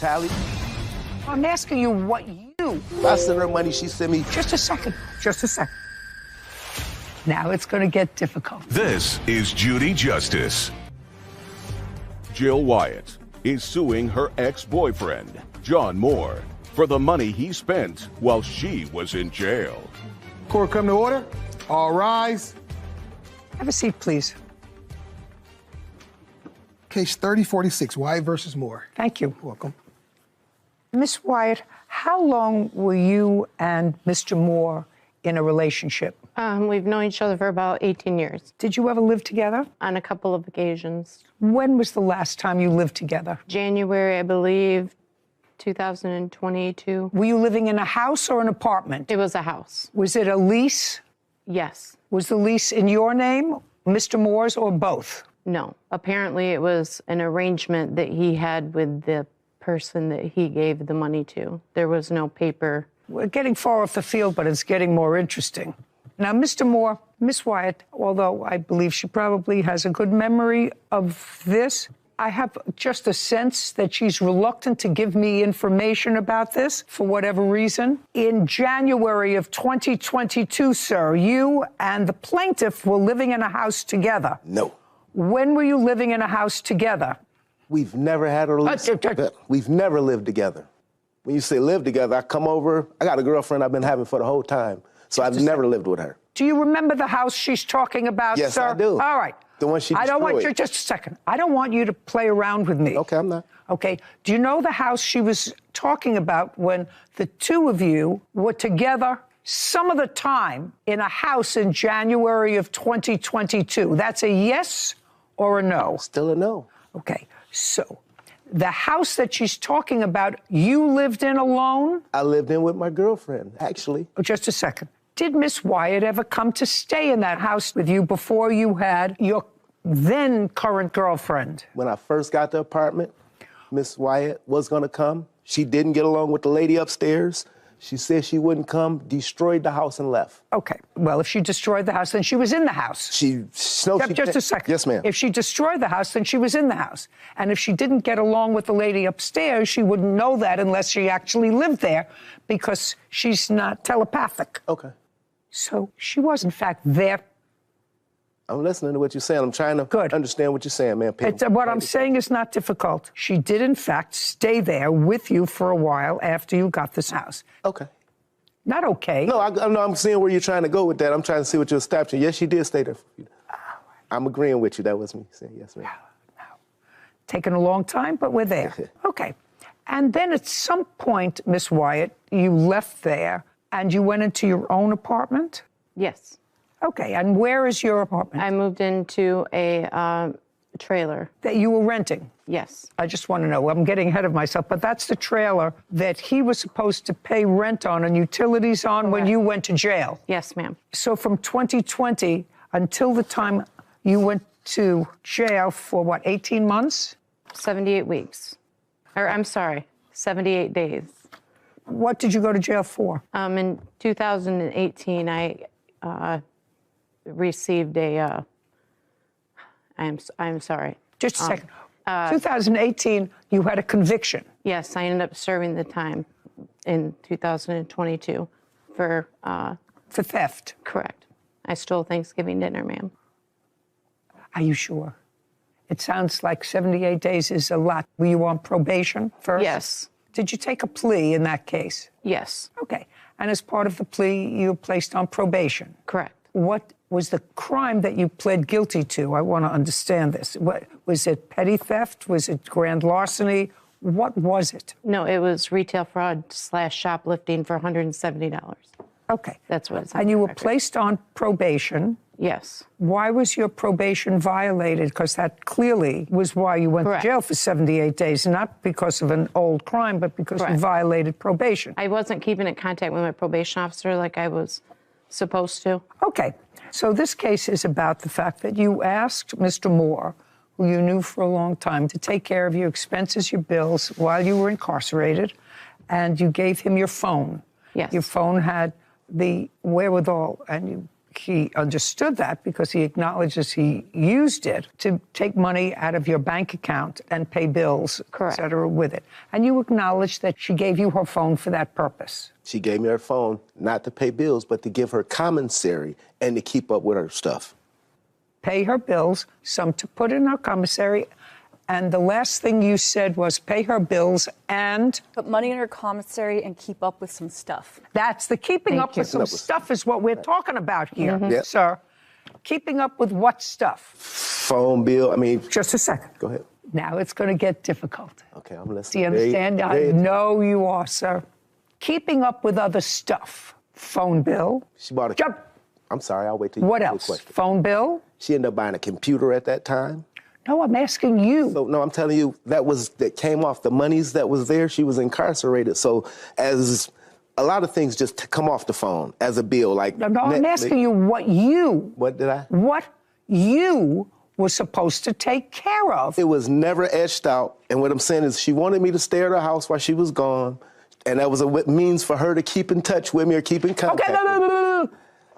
tally. I'm asking you what you... I sent her money, she sent me... Just a second. Now it's going to get difficult. This is Judy Justice. Jill Wyatt is suing her ex-boyfriend, John Moore, for the money he spent while she was in jail. Court come to order. All rise. Have a seat, please. Case 3046, Wyatt versus Moore. Thank you. Welcome. Miss Wyatt, how long were you and Mr. Moore in a relationship? We've known each other for about 18 years. Did you ever live together? On a couple of occasions. When was the last time you lived together? January, I believe, 2022. Were you living in a house or an apartment? It was a house. Was it a lease? Yes. Was the lease in your name, Mr. Moore's, or both? No. Apparently, it was an arrangement that he had with the person that he gave the money to. There was no paper. We're getting far off the field, but it's getting more interesting. Now, Mr. Moore, Miss Wyatt, although I believe she probably has a good memory of this, I have just a sense that she's reluctant to give me information about this for whatever reason. In January of 2022, sir, you and the plaintiff were living in a house together. No. When were you living in a house together? We've never had a relationship. We've never lived together. When you say live together, I come over. I got a girlfriend I've been having for the whole time, so I've never lived with her. Do you remember the house she's talking about, yes, sir? Yes, I do. All right. The one she destroyed. I don't want you, just a second. I don't want you to play around with me. Okay, I'm not. Okay. Do you know the house she was talking about when the two of you were together some of the time in a house in January of 2022? That's a yes or a no? Still a no. Okay. So the house that she's talking about, you lived in alone? I lived in with my girlfriend, actually. Oh, just a second. Did Miss Wyatt ever come to stay in that house with you before you had your then current girlfriend? When I first got the apartment, Miss Wyatt was going to come. She didn't get along with the lady upstairs. She said she wouldn't come, destroyed the house, and left. Okay. Well, if she destroyed the house, then she was in the house. Just a second. Yes, ma'am. If she destroyed the house, then she was in the house. And if she didn't get along with the lady upstairs, she wouldn't know that unless she actually lived there, because she's not telepathic. Okay. So she was, in fact, there. I'm listening to what you're saying. I'm trying to understand what you're saying, man. What I'm saying is not difficult. She did, in fact, stay there with you for a while after you got this house. Okay. Not okay. No, I'm seeing where you're trying to go with that. I'm trying to see what you're establishing. Yes, she did stay there. I'm agreeing with you. That was me saying yes, ma'am. No. Taking a long time, but we're there. Okay. And then at some point, Miss Wyatt, you left there and you went into your own apartment? Yes. Okay, and where is your apartment? I moved into a trailer. That you were renting? Yes. I just want to know. I'm getting ahead of myself, but that's the trailer that he was supposed to pay rent on and utilities on when you went to jail? Yes, ma'am. So from 2020 until the time you went to jail for, what, 18 months? 78 weeks. Or, I'm sorry, 78 days. What did you go to jail for? In 2018, I received a, I'm sorry. Just a second. 2018, you had a conviction. Yes, I ended up serving the time in 2022 for theft. Correct. I stole Thanksgiving dinner, ma'am. Are you sure? It sounds like 78 days is a lot. Were you on probation first? Yes. Did you take a plea in that case? Yes. Okay. And as part of the plea, you were placed on probation? Correct. What was the crime that you pled guilty to? I want to understand this. What, was it petty theft? Was it grand larceny? What was it? No, it was retail fraud / shoplifting for $170. Okay. That's what it's. And you were placed on probation? Yes. Why was your probation violated? Because that clearly was why you went to jail for 78 days, not because of an old crime, but because you violated probation. I wasn't keeping in contact with my probation officer like I was supposed to. Okay. So this case is about the fact that you asked Mr. Moore, who you knew for a long time, to take care of your expenses, your bills, while you were incarcerated, and you gave him your phone. Yes. Your phone had the wherewithal, and he understood that because he acknowledges he used it to take money out of your bank account and pay bills, Correct. et cetera, with it. And you acknowledge that she gave you her phone for that purpose. She gave me her phone not to pay bills, but to give her commissary and to keep up with her stuff. Pay her bills, some to put in her commissary. And the last thing you said was pay her bills and... Put money in her commissary and keep up with some stuff. That's the keeping up with some stuff is what we're talking about here, Yep. sir. Keeping up with what stuff? Phone bill, Just a second. Go ahead. Now it's going to get difficult. Okay, I'm Do listening. you understand? I know you are, sir. Keeping up with other stuff. Phone bill. She bought a... Jump. I'm sorry, I'll wait till you What ask the else? question. Phone bill? She ended up buying a computer at that time. No, I'm asking you. So, no, I'm telling you, that came off the monies that was there. She was incarcerated. So as a lot of things just come off the phone as a bill, like... No, I'm asking you what you... What did I? What you were supposed to take care of. It was never etched out. And what I'm saying is she wanted me to stay at her house while she was gone. And that was a means for her to keep in touch with me or keep in contact. Okay, no.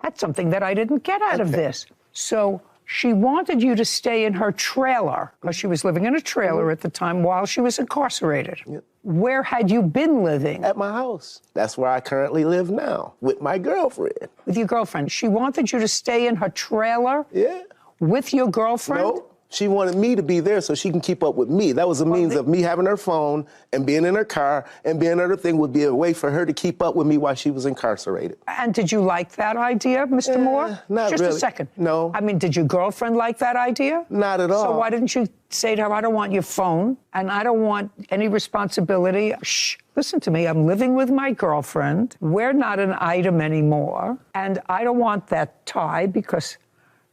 That's something that I didn't get out of this. So she wanted you to stay in her trailer, because she was living in a trailer at the time while she was incarcerated. Yep. Where had you been living? At my house. That's where I currently live now, with my girlfriend. With your girlfriend. She wanted you to stay in her trailer? Yeah. With your girlfriend? No. She wanted me to be there so she can keep up with me. That was a means of me having her phone and being in her car, and being another thing would be a way for her to keep up with me while she was incarcerated. And did you like that idea, Mr. Moore? Not Just really. a second. No. I mean, did your girlfriend like that idea? Not at all. So why didn't you say to her, I don't want your phone, and I don't want any responsibility. Shh, listen to me. I'm living with my girlfriend. We're not an item anymore, and I don't want that tie because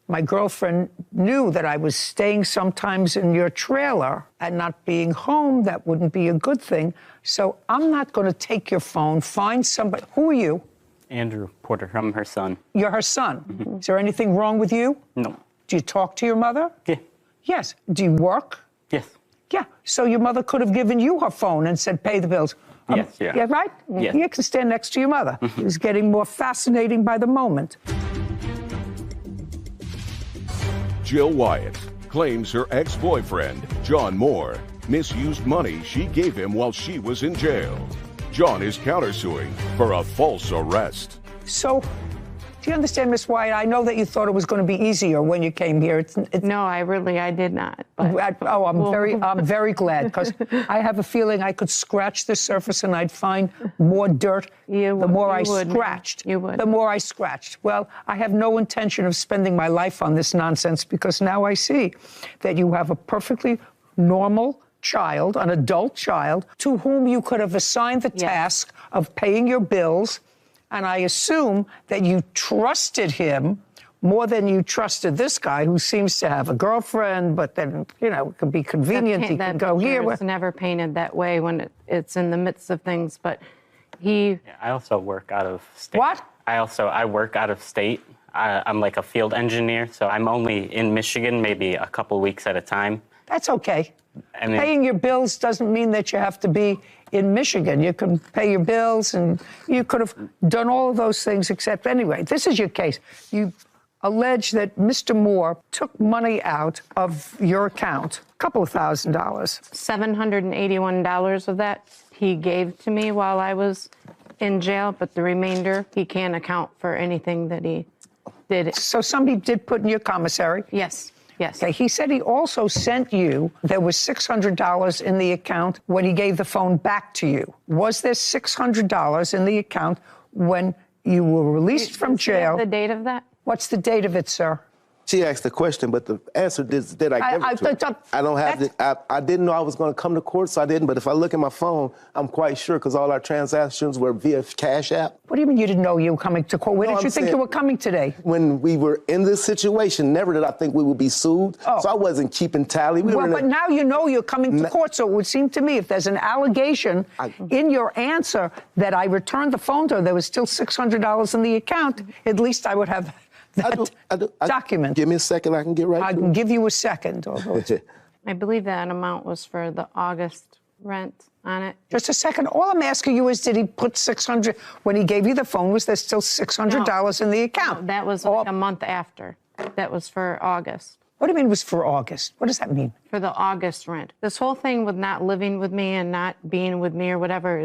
my girlfriend knew that I was staying sometimes in your trailer and not being home. That wouldn't be a good thing. So I'm not going to take your phone. Find somebody. Who are you? Andrew Porter. I'm her son. You're her son. Mm-hmm. Is there anything wrong with you? No. Do you talk to your mother? Yeah. Yes. Do you work? Yes. Yeah. So your mother could have given you her phone and said, pay the bills. Yes, yeah. Yeah, right? Yes. You can stand next to your mother. It's getting more fascinating by the moment. Jill Wyatt claims her ex-boyfriend, John Moore, misused money she gave him while she was in jail. John is countersuing for a false arrest. So, do you understand, Miss Wyatt? I know that you thought it was going to be easier when you came here. It's No, I did not. But I'm very glad, because I have a feeling I could scratch the surface and I'd find more dirt. The more I scratched. You would. The more I scratched. Well, I have no intention of spending my life on this nonsense, because now I see that you have a perfectly normal child, an adult child, to whom you could have assigned the task of paying your bills. And I assume that you trusted him more than you trusted this guy, who seems to have a girlfriend, but then, it can be convenient. He can go here. It's never painted that way when it's in the midst of things, but he... Yeah, I also work out of state. What? I work out of state. I'm like a field engineer, so I'm only in Michigan maybe a couple weeks at a time. That's okay. I mean, Paying your bills doesn't mean that you have to be in Michigan. You can pay your bills, and you could have done all of those things, except anyway, this is your case. You allege that Mr. Moore took money out of your account, a couple of $1,000s. $781 of that he gave to me while I was in jail, but the remainder he can't account for anything that he did. So somebody did put in your commissary? Yes. Yes. Okay, he said he also sent you, there was $600 in the account when he gave the phone back to you. Was there $600 in the account when you were released from jail? The date of that? What's the date of it, sir? She asked the question, but the answer did I give it to her? I don't have I didn't know I was going to come to court, so I didn't. But if I look at my phone, I'm quite sure, because all our transactions were via Cash App. What do you mean you didn't know you were coming to court? Where did you think you were coming today? When we were in this situation, never did I think we would be sued. Oh. So I wasn't keeping tally. But now you know you're coming to court, so it would seem to me if there's an allegation in your answer that I returned the phone to her, there was still $600 in the account, at least I would have that document. Give me a second, I can get right to it. I can give you a second. I believe that amount was for the August rent. on it. Just a second. All I'm asking you is, did he put $600 when he gave you the phone? Was there still $600 in the account? No, that was like a month after. That was for August. What do you mean it was for August? What does that mean? For the August rent. This whole thing with not living with me and not being with me or whatever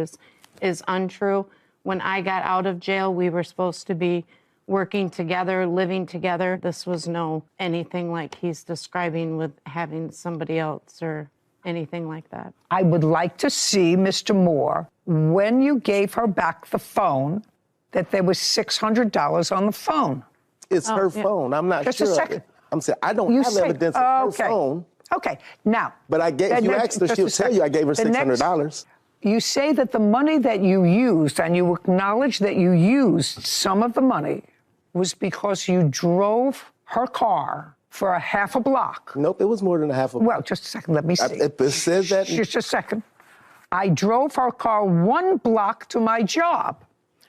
is untrue. When I got out of jail, we were supposed to be working together, living together. This was no anything like he's describing with having somebody else or anything like that. I would like to see, Mr. Moore, when you gave her back the phone, that there was $600 on the phone. It's her phone. I'm not Just sure. Just a second. I'm saying I don't have evidence of her phone. Okay, now. But I gave, if you asked her, she'll tell you I gave her $600. You say that the money that you used, and you acknowledge that you used some of the money, was because you drove her car for a half a block. Nope, it was more than a half a block. Well, just a second, let me see. It says that. Just a second. I drove her car 1 block to my job.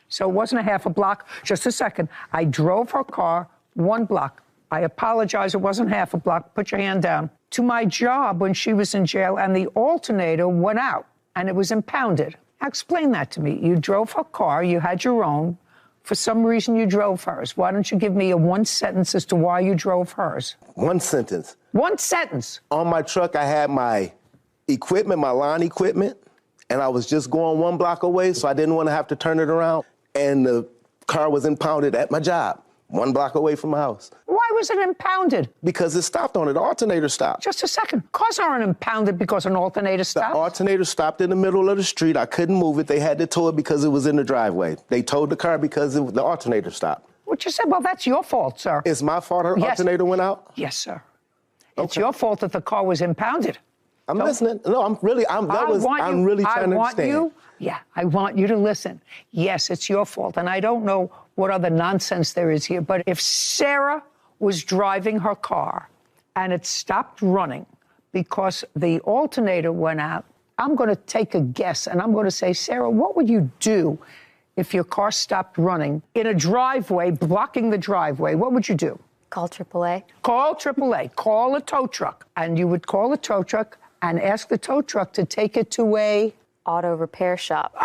So it wasn't a half a block. Just a second. I drove her car 1 block. I apologize, it wasn't half a block. Put your hand down. To my job when she was in jail, and the alternator went out, and it was impounded. Now, explain that to me. You drove her car, you had your own. For some reason, you drove hers. Why don't you give me a 1 sentence as to why you drove hers? 1 sentence. 1 sentence. On my truck, I had my equipment, my lawn equipment, and I was just going 1 block away, so I didn't want to have to turn it around. And the car was impounded at my job, 1 block away from my house. Why was it impounded? Because it stopped on it. The alternator stopped. Just a second. Cars aren't impounded because an alternator stopped. The alternator stopped in the middle of the street. I couldn't move it. They had to tow it because it was in the driveway. They towed the car because the alternator stopped. What you said? Well, that's your fault, sir. It's my fault her alternator went out? Yes, sir. It's your fault that the car was impounded. I'm listening. No, I'm really trying to understand. I want you to listen. Yes, it's your fault. And I don't know what other nonsense there is here, but if Sarah was driving her car and it stopped running because the alternator went out, I'm going to take a guess and I'm going to say, Sarah, what would you do if your car stopped running in a driveway, blocking the driveway? What would you do? Call AAA. Call AAA. Call a tow truck. And you would call a tow truck and ask the tow truck to take it to a auto repair shop.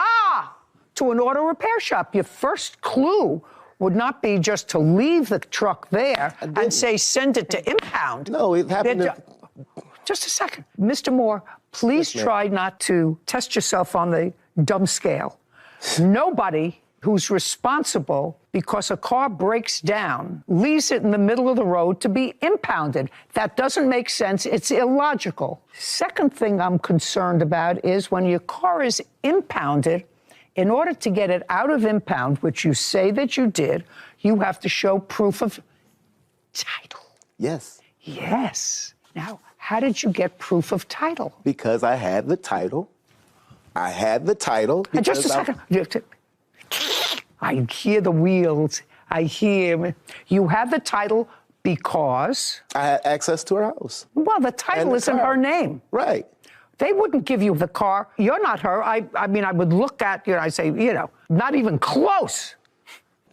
To an auto repair shop. Your first clue would not be just to leave the truck there and say, send it to impound. No, it happened. Just a second. Mr. Moore, please try not to test yourself on the dumb scale. Nobody who's responsible because a car breaks down leaves it in the middle of the road to be impounded. That doesn't make sense. It's illogical. Second thing I'm concerned about is when your car is impounded, in order to get it out of impound, which you say that you did, you have to show proof of title. Yes. Yes. Now, how did you get proof of title? Because I had the title. Just a second. I hear the wheels. I hear. You had the title because? I had access to her house. Well, the title is in her name. Right. They wouldn't give you the car. You're not her. I mean, I would look at you and I say, not even close.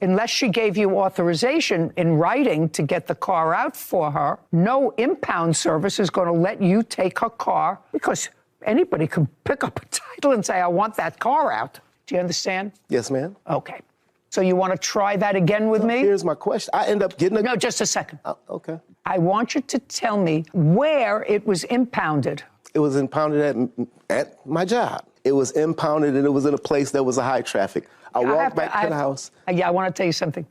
Unless she gave you authorization in writing to get the car out for her, no impound service is going to let you take her car because anybody can pick up a title and say, I want that car out. Do you understand? Yes, ma'am. Okay. So you want to try that again with me? Here's my question. I end up getting a... No, just a second. Okay. I want you to tell me where it was impounded. It was impounded at my job. It was impounded and it was in a place that was a high traffic. I walked back to the house. Yeah, I want to tell you something.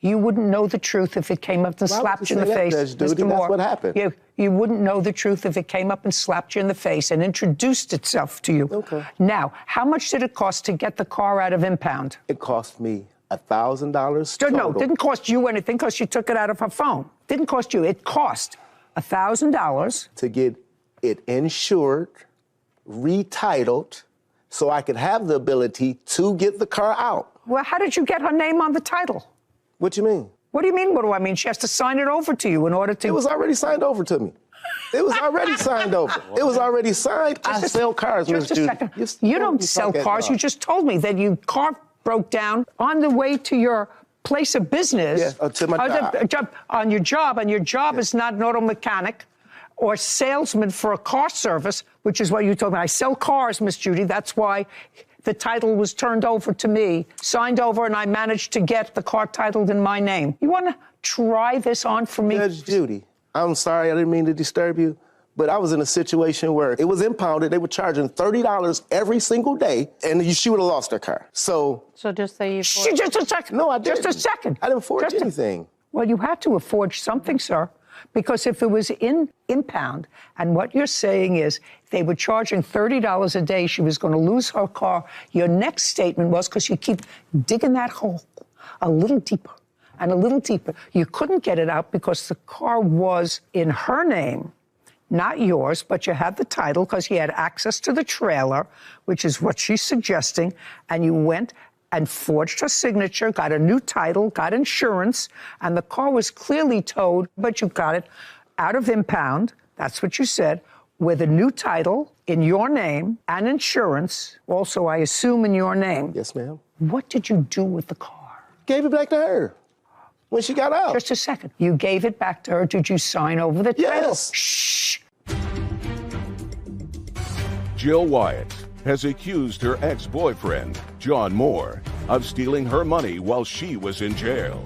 You wouldn't know the truth if it came up and slapped you in the face, Mr. Moore. That's what happened. You wouldn't know the truth if it came up and slapped you in the face and introduced itself to you. Okay. Now, how much did it cost to get the car out of impound? It cost me $1,000 total. No, it didn't cost you anything because you took it out of her phone. Didn't cost you. It cost $1,000. To get it insured, retitled, so I could have the ability to get the car out. Well, how did you get her name on the title? What you mean? What do you mean, what do I mean? She has to sign it over to you in order to... It was already signed over to me. It was already signed over. It was already signed. I sell cars, Ms. Judy. Just a second. You don't sell cars. You just told me that your car broke down on the way to your place of business. Yes, to my job. On your job, and your job is not an auto mechanic. or salesman for a car service, which is what you told me. I sell cars, Miss Judy. That's why the title was turned over to me, signed over, and I managed to get the car titled in my name. You want to try this on for me? Judge Judy, I'm sorry, I didn't mean to disturb you, but I was in a situation where it was impounded. They were charging $30 every single day, and she would have lost her car. So just say you. Just a second. No, I didn't. Just a second. I didn't forge anything. Well, you had to have forged something, sir, because if it was in impound, and what you're saying is they were charging $30 a day, she was going to lose her car. Your next statement was, because you keep digging that hole a little deeper and a little deeper, you couldn't get it out because the car was in her name, not yours, but you had the title because you had access to the trailer, which is what she's suggesting, and you went and forged her signature, got a new title, got insurance, and the car was clearly towed, but you got it out of impound, that's what you said, with a new title in your name and insurance, also, I assume, in your name. Yes, ma'am. What did you do with the car? Gave it back to her when she got out. Just a second. You gave it back to her. Did you sign over the title? Yes. Shh. Jill Wyatt has accused her ex-boyfriend, John Moore, of stealing her money while she was in jail.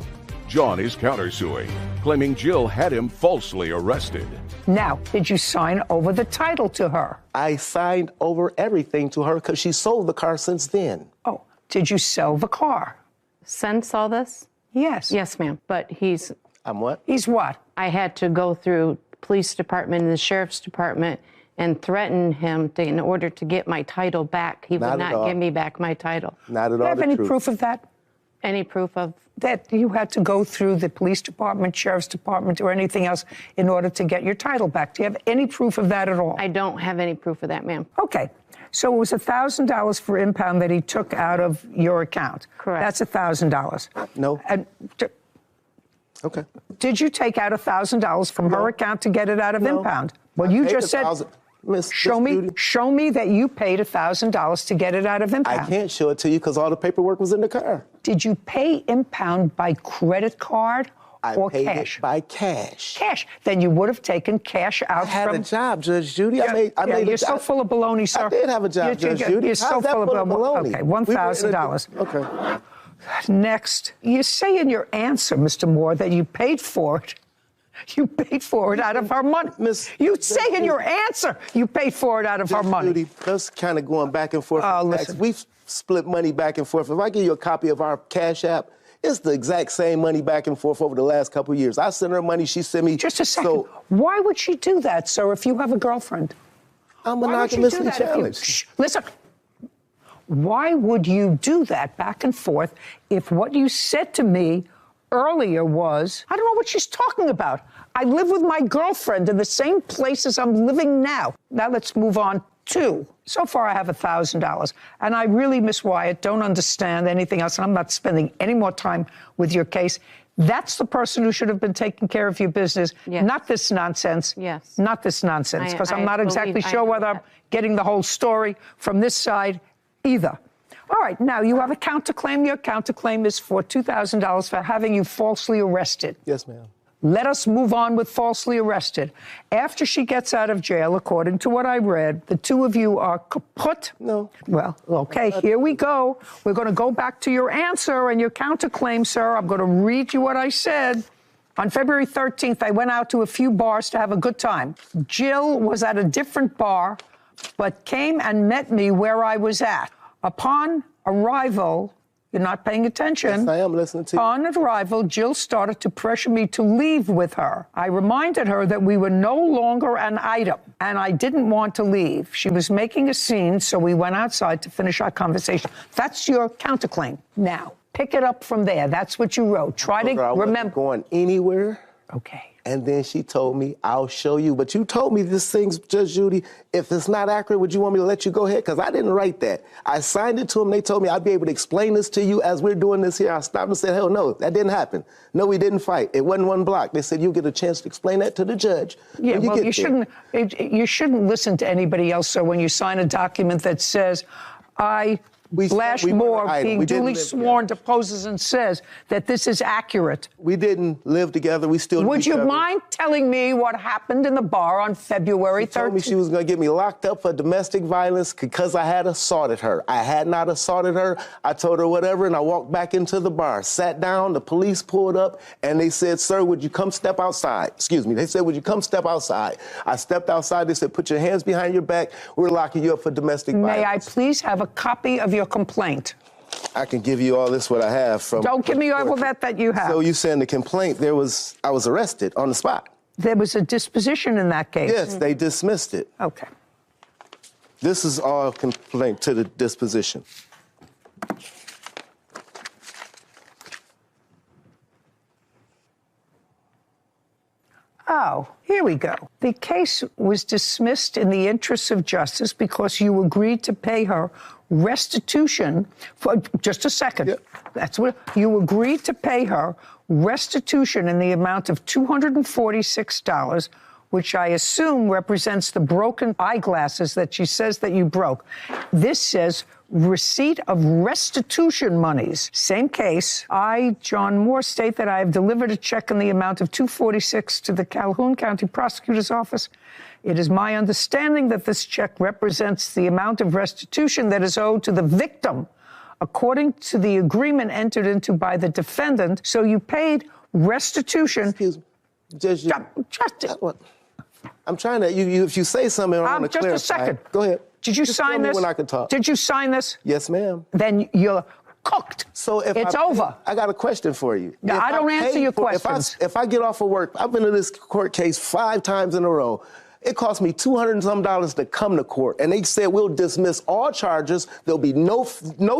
John is countersuing, claiming Jill had him falsely arrested. Now, did you sign over the title to her? I signed over everything to her because she sold the car since then. Oh, did you sell the car? Since all this? Yes. Yes, ma'am. But he's. I'm what? He's what? I had to go through police department and the sheriff's department and threaten him in order to get my title back. He would not give me back my title. Not at all. Do you have any truth. proof of that? Any proof of? That you had to go through the police department, sheriff's department, or anything else in order to get your title back? Do you have any proof of that at all? I don't have any proof of that, ma'am. Okay. So it was $1,000 for impound that he took out of your account. Correct. That's $1,000. No. And Okay. did you take out $1,000 from her account to get it out of impound? Well, you just said. Show me that you paid $1,000 to get it out of impound. I can't show it to you because all the paperwork was in the car. Did you pay impound by credit card or paid cash? It by cash. Cash. Then you would have taken cash out I had from. a job, Judge Judy. I made You're so full of baloney, sir. I did have a job, Judge Judy. You're so How's that full of baloney. Okay, $1,000. Okay. Next, you say in your answer, Mr. Moore, that you paid for it. You paid for it out of her money. You say in your answer you paid for it out of her money. Judy, that's kind of going back and forth. Listen. We've split money back and forth. If I give you a copy of our Cash App, it's the exact same money back and forth over the last couple of years. I sent her money, she sent me. Just a second. So, why would she do that, sir, if you have a girlfriend? I'm Why would you do monogamously that if you- challenged. Shh, listen. Why would you do that back and forth if what you said to me earlier was, I don't know what she's talking about. I live with my girlfriend in the same place as I'm living now. Now let's move on to, so far I have $1,000. And I really, Miss Wyatt, don't understand anything else. And I'm not spending any more time with your case. That's the person who should have been taking care of your business, Yes. not this nonsense. Yes. Not this nonsense, because I'm I not exactly believe- I sure know whether I'm that. getting the whole story from this side either. All right, now you have a counterclaim. Your counterclaim is for $2,000 for having you falsely arrested. Yes, ma'am. Let us move on with falsely arrested. After she gets out of jail, according to what I read, the two of you are kaput. No. Well, okay, here we go. We're going to go back to your answer and your counterclaim, sir. I'm going to read you what I said. On February 13th, I went out to a few bars to have a good time. Jill was at a different bar, but came and met me where I was at. Upon arrival, you're not paying attention. Yes, I am listening to you. Upon arrival, Jill started to pressure me to leave with her. I reminded her that we were no longer an item, and I didn't want to leave. She was making a scene, so we went outside to finish our conversation. That's your counterclaim. Now, pick it up from there. That's what you wrote. Try to I wasn't remember. going anywhere. Okay. And then she told me, I'll show you. But you told me this thing's, Judge Judy, if it's not accurate, would you want me to let you go ahead? Because I didn't write that. I signed it to them. They told me I'd be able to explain this to you as we're doing this here. I stopped and said, hell no, that didn't happen. No, we didn't fight. It wasn't one block. They said, you'll get a chance to explain that to the judge. Yeah, well, you shouldn't listen to anybody else. So when you sign a document that says, I Blash we Moore, weren't idle. being We didn't duly live sworn, together. deposes and says that this is accurate. We didn't live together. We still knew Would each you other. mind telling me what happened in the bar on February 13th? She told me she was going to get me locked up for domestic violence because I had assaulted her. I had not assaulted her. I told her whatever, and I walked back into the bar, sat down, the police pulled up, and they said, sir, would you come step outside? Excuse me. They said, would you come step outside? I stepped outside. They said, put your hands behind your back. We're locking you up for domestic violence. May I please have a copy of your complaint? I can give you all this, what I have from... Don't give me all that you have. So you saying the complaint, I was arrested on the spot. There was a disposition in that case. Yes, they dismissed it. Okay. This is all complaint to the disposition. Oh, here we go. The case was dismissed in the interests of justice because you agreed to pay her restitution for just a second. Yep. That's what you agreed to pay her restitution in the amount of $246, which I assume represents the broken eyeglasses that she says that you broke. This says receipt of restitution monies. Same case. I, John Moore, state that I have delivered a check in the amount of $246 to the Calhoun County Prosecutor's Office. It is my understanding that this check represents the amount of restitution that is owed to the victim, according to the agreement entered into by the defendant. So you paid restitution. Excuse me. Judge, Just I'm trying to, if you say something, I want to just clarify. a second. Go ahead. Did you Just sign tell me this? when I can talk. Did you sign this? Yes, ma'am. Then you're cooked. So if it's over. I got a question for you. No, If I don't answer pay your for- questions. If I get off of work, I've been in this court case 5 times in a row. It cost me $200 and some to come to court, and they said we'll dismiss all charges. There'll be no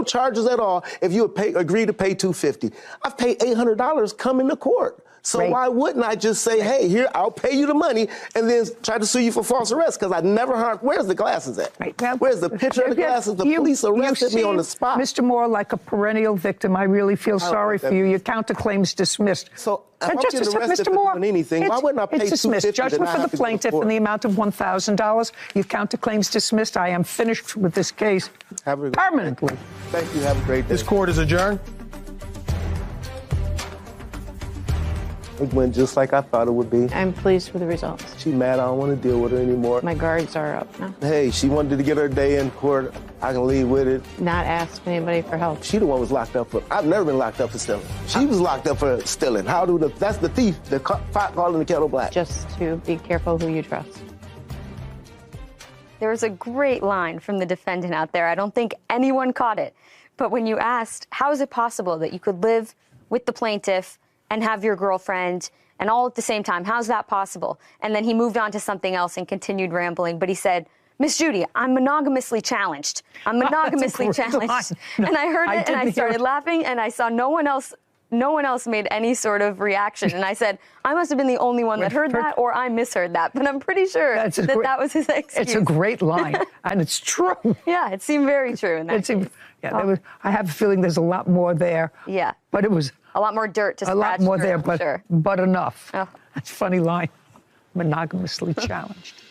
charges at all if you agree to pay $250. I've paid $800 coming to court. So Right. why wouldn't I just say, hey, here, I'll pay you the money, and then try to sue you for false arrest? Because I never heard, where's the glasses at? Right. Now, Where's the picture of the glasses? The police arrested me on the spot. Mr. Moore, like a perennial victim, I really feel sorry like for that. you. Your counterclaim's dismissed. So if I'm Just a getting sec, arrested Mr. for Moore, doing anything, why wouldn't I pay it's dismissed. $250 to Judgment not for have the to go to plaintiff court? in the amount of $1,000. Your counterclaim's dismissed. I am finished with this case Have a good- permanently. Thank you. Have a great day. This court is adjourned. It went just like I thought it would be. I'm pleased with the results. She mad I don't want to deal with her anymore. My guards are up now. Hey, she wanted to get her day in court. I can leave with it. Not ask anybody for help. She the one was locked up for. I've never been locked up for stealing. She was locked up for stealing. That's the thief. The pot calling the kettle black. Just to be careful who you trust. There was a great line from the defendant out there. I don't think anyone caught it. But when you asked, how is it possible that you could live with the plaintiff and have your girlfriend and all at the same time? How's that possible? And then he moved on to something else and continued rambling. But he said, Miss Judy, I'm monogamously challenged. I'm monogamously challenged. And I heard it and I started laughing and I saw no one else made any sort of reaction. And I said, I must have been the only one that heard that, or I misheard that. But I'm pretty sure that was his excuse. It's a great line, and it's true. Yeah, it seemed very true in that case. I have a feeling there's a lot more there. Yeah. But it was A lot more dirt to scratch a lot more through, there, I'm sure. but enough. Oh. That's a funny line. Monogamously challenged.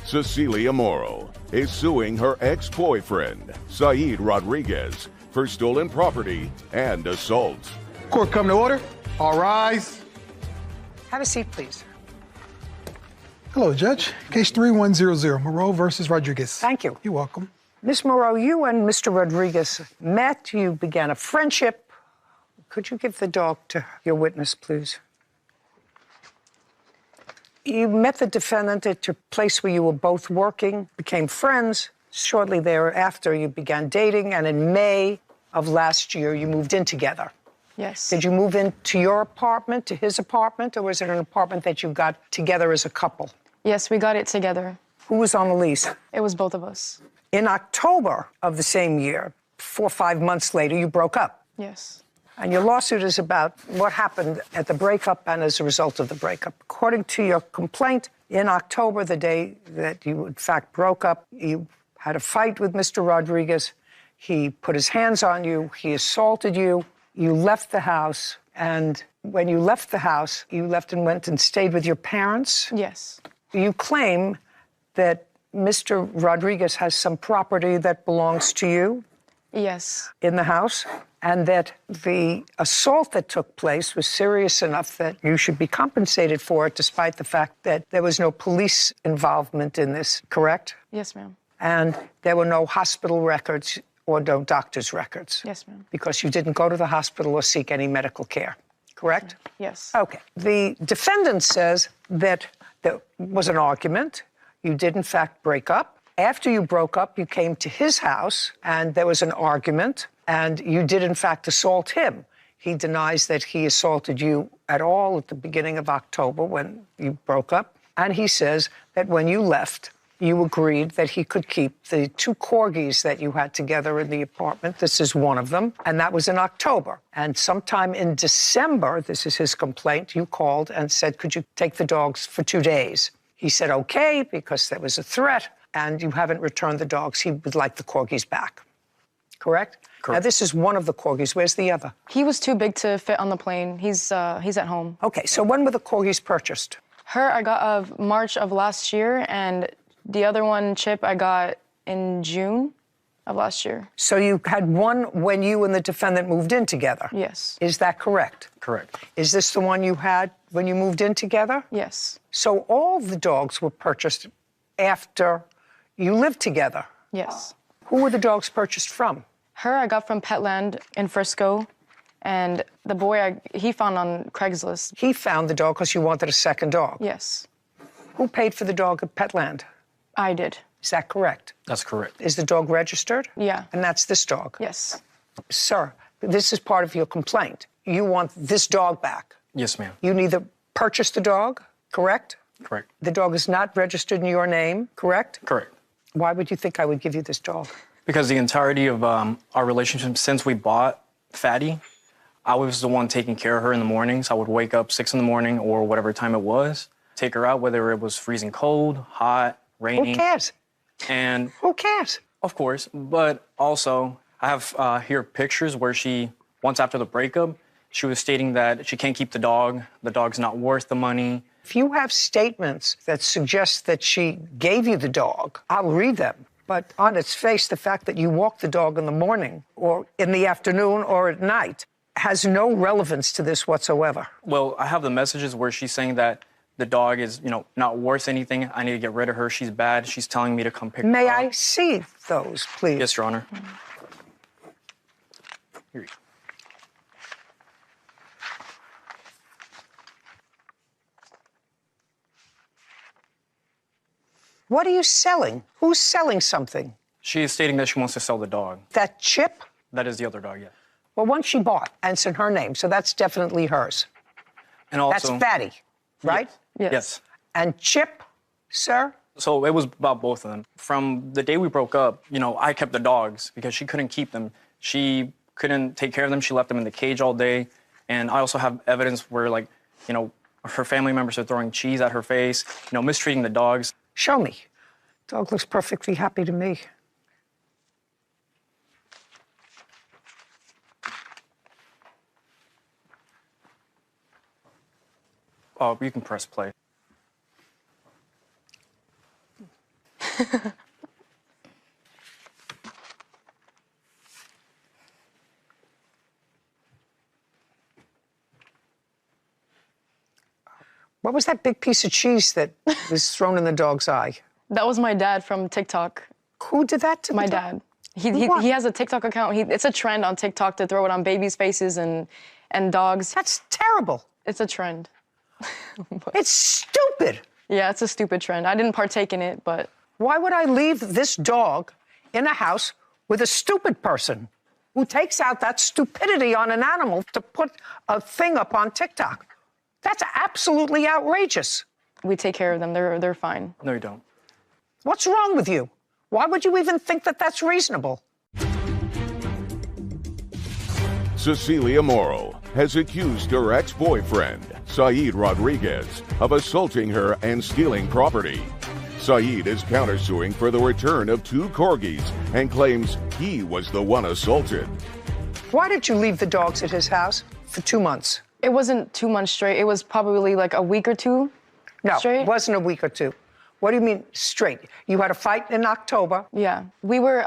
Cecilia Morrow is suing her ex-boyfriend, Saeed Rodriguez, for stolen property and assault. Court come to order. All rise. Have a seat, please. Hello, Judge. Case 3100, Moreau versus Rodriguez. Thank you. You're welcome. Ms. Moreau, you and Mr. Rodriguez met. You began a friendship. Could you give the dog to your witness, please? You met the defendant at your place where you were both working, became friends. Shortly thereafter, you began dating, and in May of last year, you moved in together. Yes. Did you move into your apartment, to his apartment, or was it an apartment that you got together as a couple? Yes, we got it together. Who was on the lease? It was both of us. In October of the same year, 4 or 5 months later, you broke up. Yes. And your lawsuit is about what happened at the breakup and as a result of the breakup. According to your complaint, in October, the day that you, in fact, broke up, you had a fight with Mr. Rodriguez. He put his hands on you. He assaulted you. You left the house. And when you left the house, you left and went and stayed with your parents. Yes. You claim that Mr. Rodriguez has some property that belongs to you Yes. in the house, and that the assault that took place was serious enough that you should be compensated for it, despite the fact that there was no police involvement in this, correct? Yes, ma'am. And there were no hospital records or no doctor's records. Yes, ma'am. Because you didn't go to the hospital or seek any medical care, correct? Yes. Okay. The defendant says that there was an argument. You did, in fact, break up. After you broke up, you came to his house, and there was an argument, and you did, in fact, assault him. He denies that he assaulted you at all at the beginning of October when you broke up. And he says that when you left, you agreed that he could keep the 2 corgis that you had together in the apartment. This is one of them. And that was in October. And sometime in December, this is his complaint, you called and said, could you take the dogs for 2 days? He said, okay, because there was a threat, and you haven't returned the dogs. He would like the corgis back. Correct? Correct. Now, this is one of the corgis. Where's the other? He was too big to fit on the plane. He's at home. Okay, so when were the corgis purchased? Her I got of March of last year, and the other one, Chip, I got in June of last year. So you had one when you and the defendant moved in together? Yes. Is that correct? Correct. Is this the one you had when you moved in together? Yes. So all the dogs were purchased after you lived together? Yes. Who were the dogs purchased from? Her I got from Petland in Frisco, and the boy he found on Craigslist. He found the dog because you wanted a second dog? Yes. Who paid for the dog at Petland? I did. Is that correct? That's correct. Is the dog registered? Yeah. And that's this dog? Yes. Sir, this is part of your complaint. You want this dog back. Yes, ma'am. You neither purchased the dog, correct? Correct. The dog is not registered in your name, correct? Correct. Why would you think I would give you this dog? Because the entirety of our relationship since we bought Fatty, I was the one taking care of her in the mornings. I would wake up 6 in the morning or whatever time it was, take her out, whether it was freezing cold, hot, raining. Who cares? And Who cares? of course, but also I have here pictures where she, once after the breakup, she was stating that she can't keep the dog. The dog's not worth the money. If you have statements that suggest that she gave you the dog, I'll read them. But on its face, the fact that you walk the dog in the morning or in the afternoon or at night has no relevance to this whatsoever. Well, I have the messages where she's saying that the dog is, not worth anything. I need to get rid of her. She's bad. She's telling me to come pick her up. May I see those, please? Yes, Your Honor. Here you go. What are you selling? Who's selling something? She is stating that she wants to sell the dog. That Chip? That is the other dog, yeah. Well, one she bought, and it's in her name, so that's definitely hers. And also, That's Fatty, right? Yes. yes. And Chip, sir? So it was about both of them. From the day we broke up, I kept the dogs because she couldn't keep them. She couldn't take care of them. She left them in the cage all day. And I also have evidence where, her family members are throwing cheese at her face, mistreating the dogs. Show me. Dog looks perfectly happy to me. Oh, you can press play. What was that big piece of cheese that was thrown in the dog's eye? That was my dad from TikTok. Who did that to My the dog? dad. What? He has a TikTok account. It's a trend on TikTok to throw it on babies' faces and dogs. That's terrible. It's a trend. It's stupid. Yeah, it's a stupid trend. I didn't partake in it, but Why would I leave this dog in a house with a stupid person who takes out that stupidity on an animal to put a thing up on TikTok? That's absolutely outrageous. we take care of them. They're fine. No, you don't. What's wrong with you? Why would you even think that that's reasonable? Cecilia Morrow has accused her ex-boyfriend, Saeed Rodriguez, of assaulting her and stealing property. Saeed is countersuing for the return of 2 corgis and claims he was the one assaulted. Why did you leave the dogs at his house for 2 months? It wasn't 2 months straight. It was probably like a week or two No, straight. it wasn't a week or two. What do you mean straight? You had a fight in October. Yeah. We were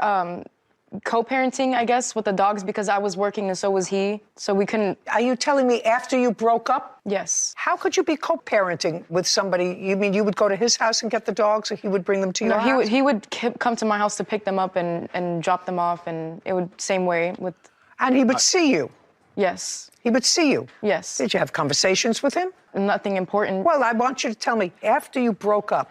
co-parenting, I guess, with the dogs because I was working and so was he. So we couldn't. Are you telling me after you broke up? Yes. How could you be co-parenting with somebody? You mean you would go to his house and get the dogs, or he would bring them to your house? He would come to my house to pick them up and drop them off, and it would same way with. And he would see you? Yes. He would see you? Yes. Did you have conversations with him? Nothing important. Well, I want you to tell me, after you broke up,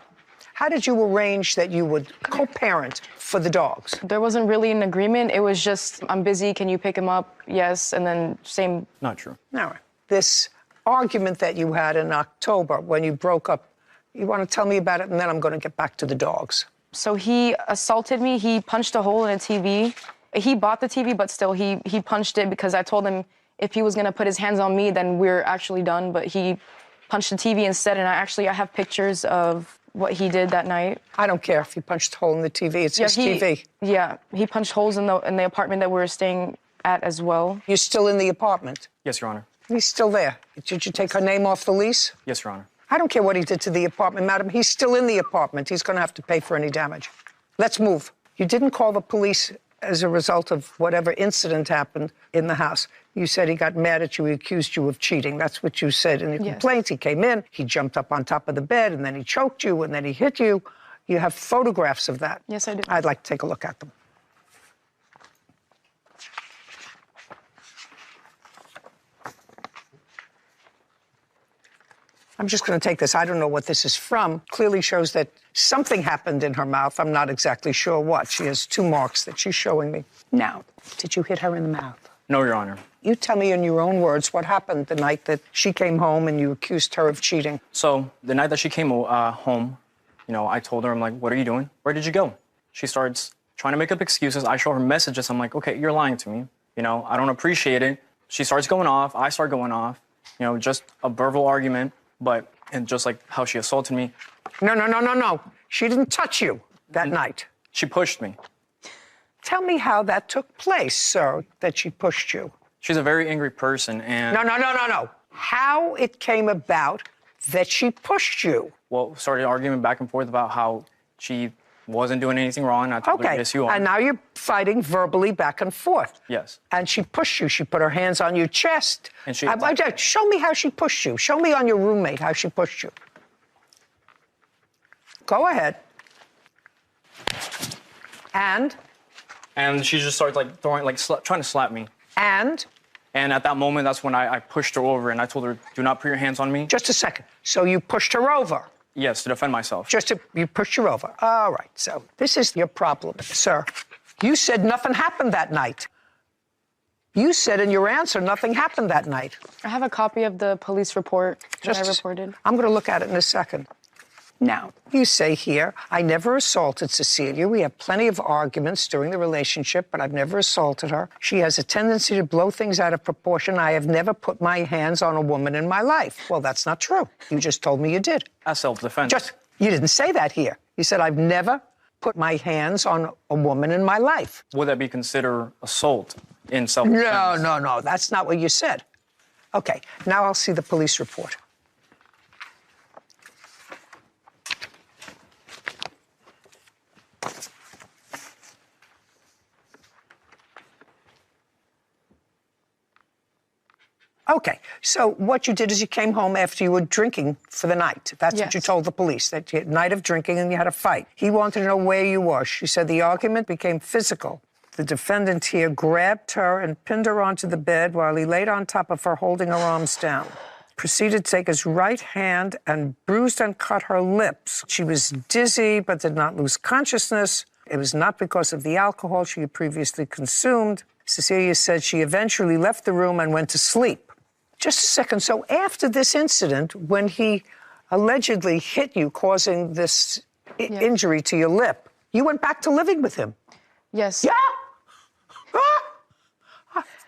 how did you arrange that you would co-parent for the dogs? There wasn't really an agreement. It was just, I'm busy, can you pick him up? Yes, and then same. Not true. Now, this argument that you had in October when you broke up, you want to tell me about it, and then I'm going to get back to the dogs. So he assaulted me. He punched a hole in a TV. He bought the TV, but still, he punched it because I told him if he was going to put his hands on me, then we're actually done. But he punched the TV instead, and I have pictures of what he did that night. I don't care if he punched a hole in the TV. It's his TV. Yeah, he punched holes in the apartment that we were staying at as well. You're still in the apartment? Yes, Your Honor. He's still there. Did you take her name off the lease? Yes, Your Honor. I don't care what he did to the apartment, madam. He's still in the apartment. He's going to have to pay for any damage. Let's move. You didn't call the police as a result of whatever incident happened in the house. You said he got mad at you, he accused you of cheating. That's what you said in your complaint. He came in, he jumped up on top of the bed, and then he choked you, and then he hit you. You have photographs of that. Yes, I do. I'd like to take a look at them. I'm just going to take this. I don't know what this is from. Clearly shows that something happened in her mouth. I'm not exactly sure what. She has 2 marks that she's showing me. Now, did you hit her in the mouth? No, Your Honor. You tell me in your own words what happened the night that she came home and you accused her of cheating. So the night that she came home, I told her, I'm like, what are you doing? Where did you go? She starts trying to make up excuses. I show her messages. I'm like, okay, you're lying to me. I don't appreciate it. She starts going off. I start going off. Just a verbal argument. And just like how she assaulted me. No. She didn't touch you that night. She pushed me. Tell me how that took place, sir, that she pushed you. She's a very angry person, and... No. How it came about that she pushed you. Well, started arguing back and forth about how she wasn't doing anything wrong. And I told her, yes, you are. And now you're fighting verbally back and forth. Yes. And she pushed you. She put her hands on your chest. And she... Show me how she pushed you. Show me on your roommate how she pushed you. Go ahead. And she just started trying to slap me. And at that moment, that's when I pushed her over and I told her, do not put your hands on me. Just a second. So you pushed her over? Yes, to defend myself. You pushed her over. All right, so this is your problem, sir. You said nothing happened that night. You said in your answer nothing happened that night. I have a copy of the police report that I reported. I'm going to look at it in a second. Now, you say here, I never assaulted Cecilia. We have plenty of arguments during the relationship, but I've never assaulted her. She has a tendency to blow things out of proportion. I have never put my hands on a woman in my life. Well, that's not true. You just told me you did. That's self-defense. You didn't say that here. You said, I've never put my hands on a woman in my life. Would that be considered assault in self-defense? No. That's not what you said. Okay, now I'll see the police report. Okay, so what you did is you came home after you were drinking for the night. That's what you told the police, that you had a night of drinking and you had a fight. He wanted to know where you were. She said the argument became physical. The defendant here grabbed her and pinned her onto the bed while he laid on top of her, holding her arms down. Proceeded to take his right hand and bruised and cut her lips. She was dizzy but did not lose consciousness. It was not because of the alcohol she had previously consumed. Cecilia said she eventually left the room and went to sleep. Just a second. So after this incident, when he allegedly hit you, causing this injury to your lip, you went back to living with him? Yes. Yeah?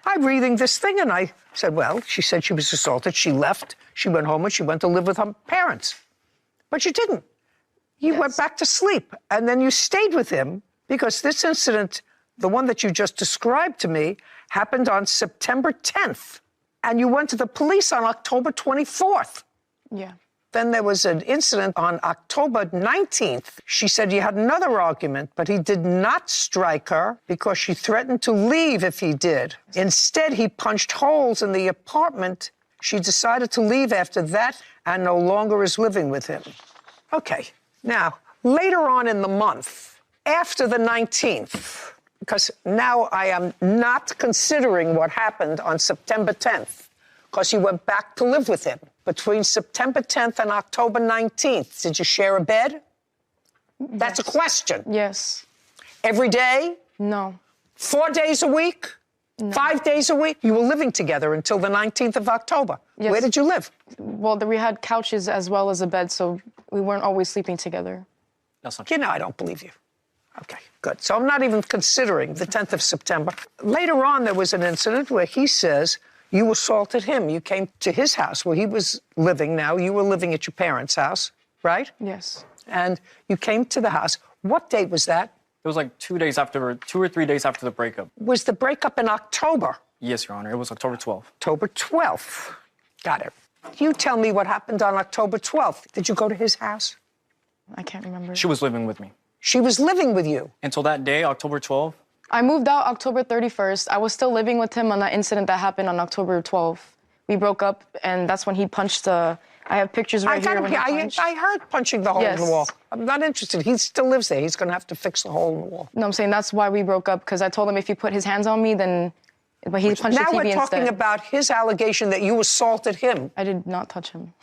I'm reading this thing, and I said, well, she said she was assaulted. She left. She went home, and she went to live with her parents. But you didn't. You went back to sleep, and then you stayed with him because this incident, the one that you just described to me, happened on September 10th. And you went to the police on October 24th. Yeah. Then there was an incident on October 19th. She said you had another argument, but he did not strike her because she threatened to leave if he did. Instead, he punched holes in the apartment. She decided to leave after that and no longer is living with him. Okay, now, later on in the month, after the 19th, because now I am not considering what happened on September 10th, because you went back to live with him. Between September 10th and October 19th, did you share a bed? That's a question. Yes. Every day? No. 4 days a week? No. 5 days a week? You were living together until the 19th of October. Yes. Where did you live? Well, we had couches as well as a bed, so we weren't always sleeping together. That's not true. You know, I don't believe you. Okay, good. So I'm not even considering the 10th of September. Later on, there was an incident where he says you assaulted him. You came to his house where he was living now. You were living at your parents' house, right? Yes. And you came to the house. What date was that? It was like 2 or 3 days after the breakup. Was the breakup in October? Yes, Your Honor. It was October 12th. October 12th. Got it. You tell me what happened on October 12th. Did you go to his house? I can't remember. She was living with me. She was living with you? Until that day, October 12th. I moved out October 31st. I was still living with him on that incident that happened on October 12th. We broke up, and that's when he punched the... I have pictures right here when he punched. I heard punching the hole in the wall. I'm not interested. He still lives there. He's going to have to fix the hole in the wall. No, I'm saying that's why we broke up, because I told him if he put his hands on me, then... But he punched the TV instead. Now we're talking about his allegation that you assaulted him. I did not touch him.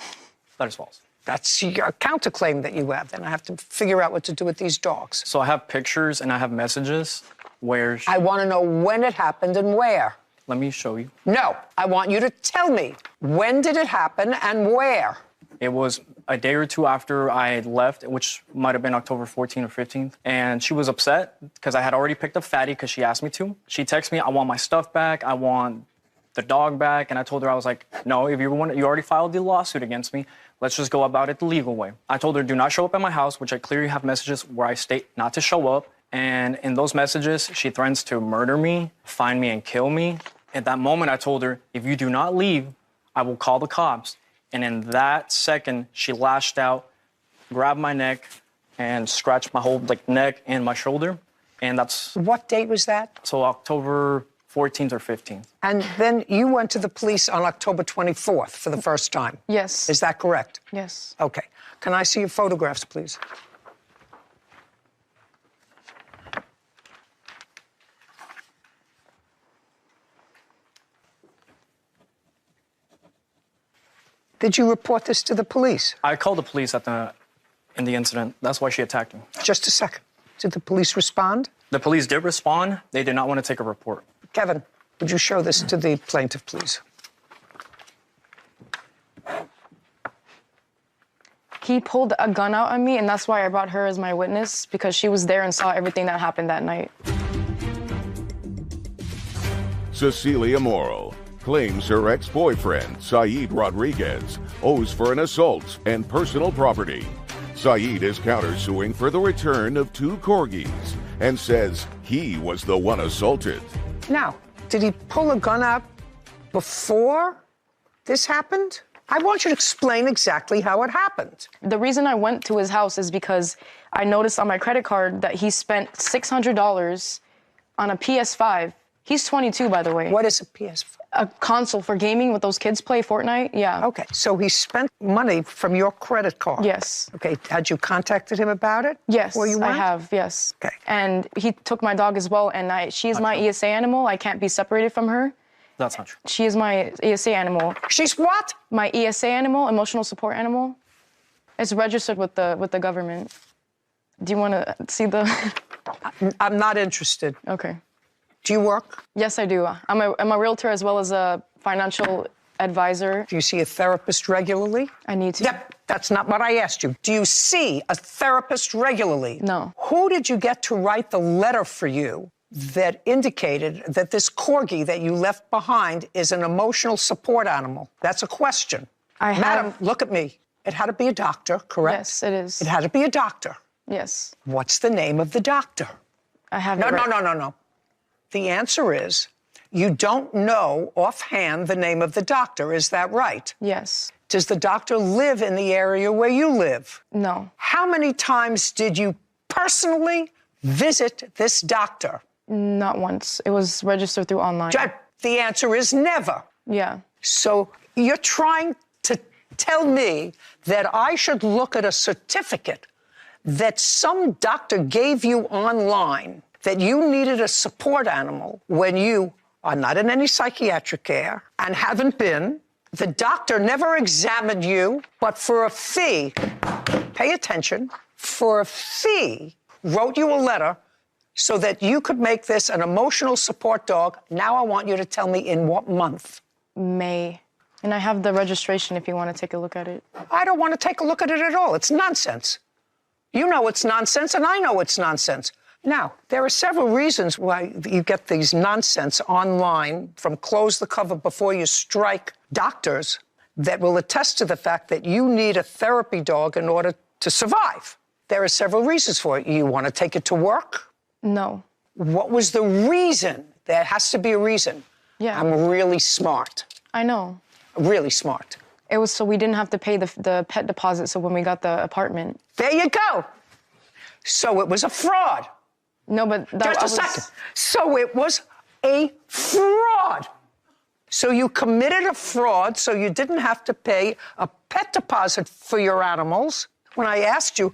That is false. That's your counterclaim that you have. Then I have to figure out what to do with these dogs. So I have pictures and I have messages where... I want to know when it happened and where. Let me show you. No, I want you to tell me. When did it happen and where? It was a day or two after I had left, which might have been October 14th or 15th. And she was upset because I had already picked up Fatty because she asked me to. She texted me, I want my stuff back. I want the dog back. And I told her, I was like, no, if you already filed the lawsuit against me, let's just go about it the legal way. I told her, do not show up at my house, which I clearly have messages where I state not to show up. And in those messages, she threatens to murder me, find me, and kill me. At that moment, I told her, if you do not leave, I will call the cops. And in that second, she lashed out, grabbed my neck, and scratched my whole neck and my shoulder. And that's... What date was that? So October 14th or 15th. And then you went to the police on October 24th for the first time? Yes. Is that correct? Yes. Okay. Can I see your photographs, please? Did you report this to the police? I called the police in the incident. That's why she attacked me. Just a second. Did the police respond? The police did respond. They did not want to take a report. Kevin, would you show this to the plaintiff, please? He pulled a gun out on me, and that's why I brought her as my witness, because she was there and saw everything that happened that night. Cecilia Morrow claims her ex-boyfriend, Saeed Rodriguez, owes for an assault and personal property. Saeed is countersuing for the return of 2 corgis and says he was the one assaulted. Now, did he pull a gun out before this happened? I want you to explain exactly how it happened. The reason I went to his house is because I noticed on my credit card that he spent $600 on a PS5. He's 22, by the way. What is a PS5? A console for gaming with those kids play Fortnite, yeah. Okay, so he spent money from your credit card? Yes. Okay, had you contacted him about it? Yes, Well, you I went? have, yes. Okay. And he took my dog as well, and she is my ESA animal. I can't be separated from her. That's not true. She is my ESA animal. She's what? My ESA animal, emotional support animal. It's registered with the government. Do you want to see the... I'm not interested. Okay. Do you work? Yes, I do. I'm a realtor as well as a financial advisor. Do you see a therapist regularly? I need to. Yep, that's not what I asked you. Do you see a therapist regularly? No. Who did you get to write the letter for you that indicated that this corgi that you left behind is an emotional support animal? That's a question. Madam, look at me. It had to be a doctor, correct? Yes, it is. It had to be a doctor. Yes. What's the name of the doctor? I have No. The answer is, You don't know offhand the name of the doctor, is that right? Yes. Does the doctor live in the area where you live? No. How many times did you personally visit this doctor? Not once. It was registered through online. The answer is never. Yeah. So you're trying to tell me that I should look at a certificate that some doctor gave you online that you needed a support animal when you are not in any psychiatric care and haven't been. The doctor never examined you, but for a fee, pay attention, for a fee, wrote you a letter so that you could make this an emotional support dog. Now I want you to tell me in what month? May. And I have the registration if you want to take a look at it. I don't want to take a look at it at all. It's nonsense. You know it's nonsense, and I know it's nonsense. Now, there are several reasons why you get these nonsense online from close the cover before you strike doctors that will attest to the fact that you need a therapy dog in order to survive. There are several reasons for it. You want to take it to work? No. What was the reason? There has to be a reason. Yeah. I'm really smart. I know. Really smart. It was so we didn't have to pay the pet deposit, so when we got the apartment. There you go. So it was a fraud. No, but Just a second. So it was a fraud. So you committed a fraud, so you didn't have to pay a pet deposit for your animals. When I asked you,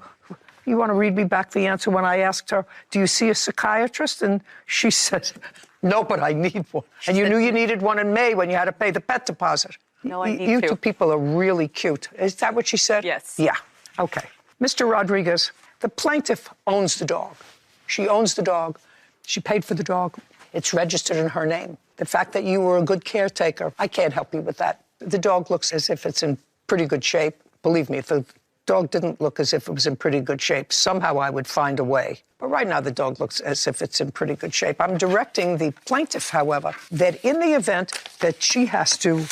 you want to read me back the answer when I asked her, do you see a psychiatrist? And she said, no, but I need one. And you knew you needed one in May when you had to pay the pet deposit. No, I need You two. two people are really cute. Is that what she said? Yes. Yeah. Okay. Mr. Rodriguez, the plaintiff owns the dog. She owns the dog. She paid for the dog. It's registered in her name. The fact that you were a good caretaker, I can't help you with that. The dog looks as if it's in pretty good shape. Believe me, if the dog didn't look as if it was in pretty good shape, somehow I would find a way. But right now, the dog looks as if it's in pretty good shape. I'm directing the plaintiff, however, that in the event that she has to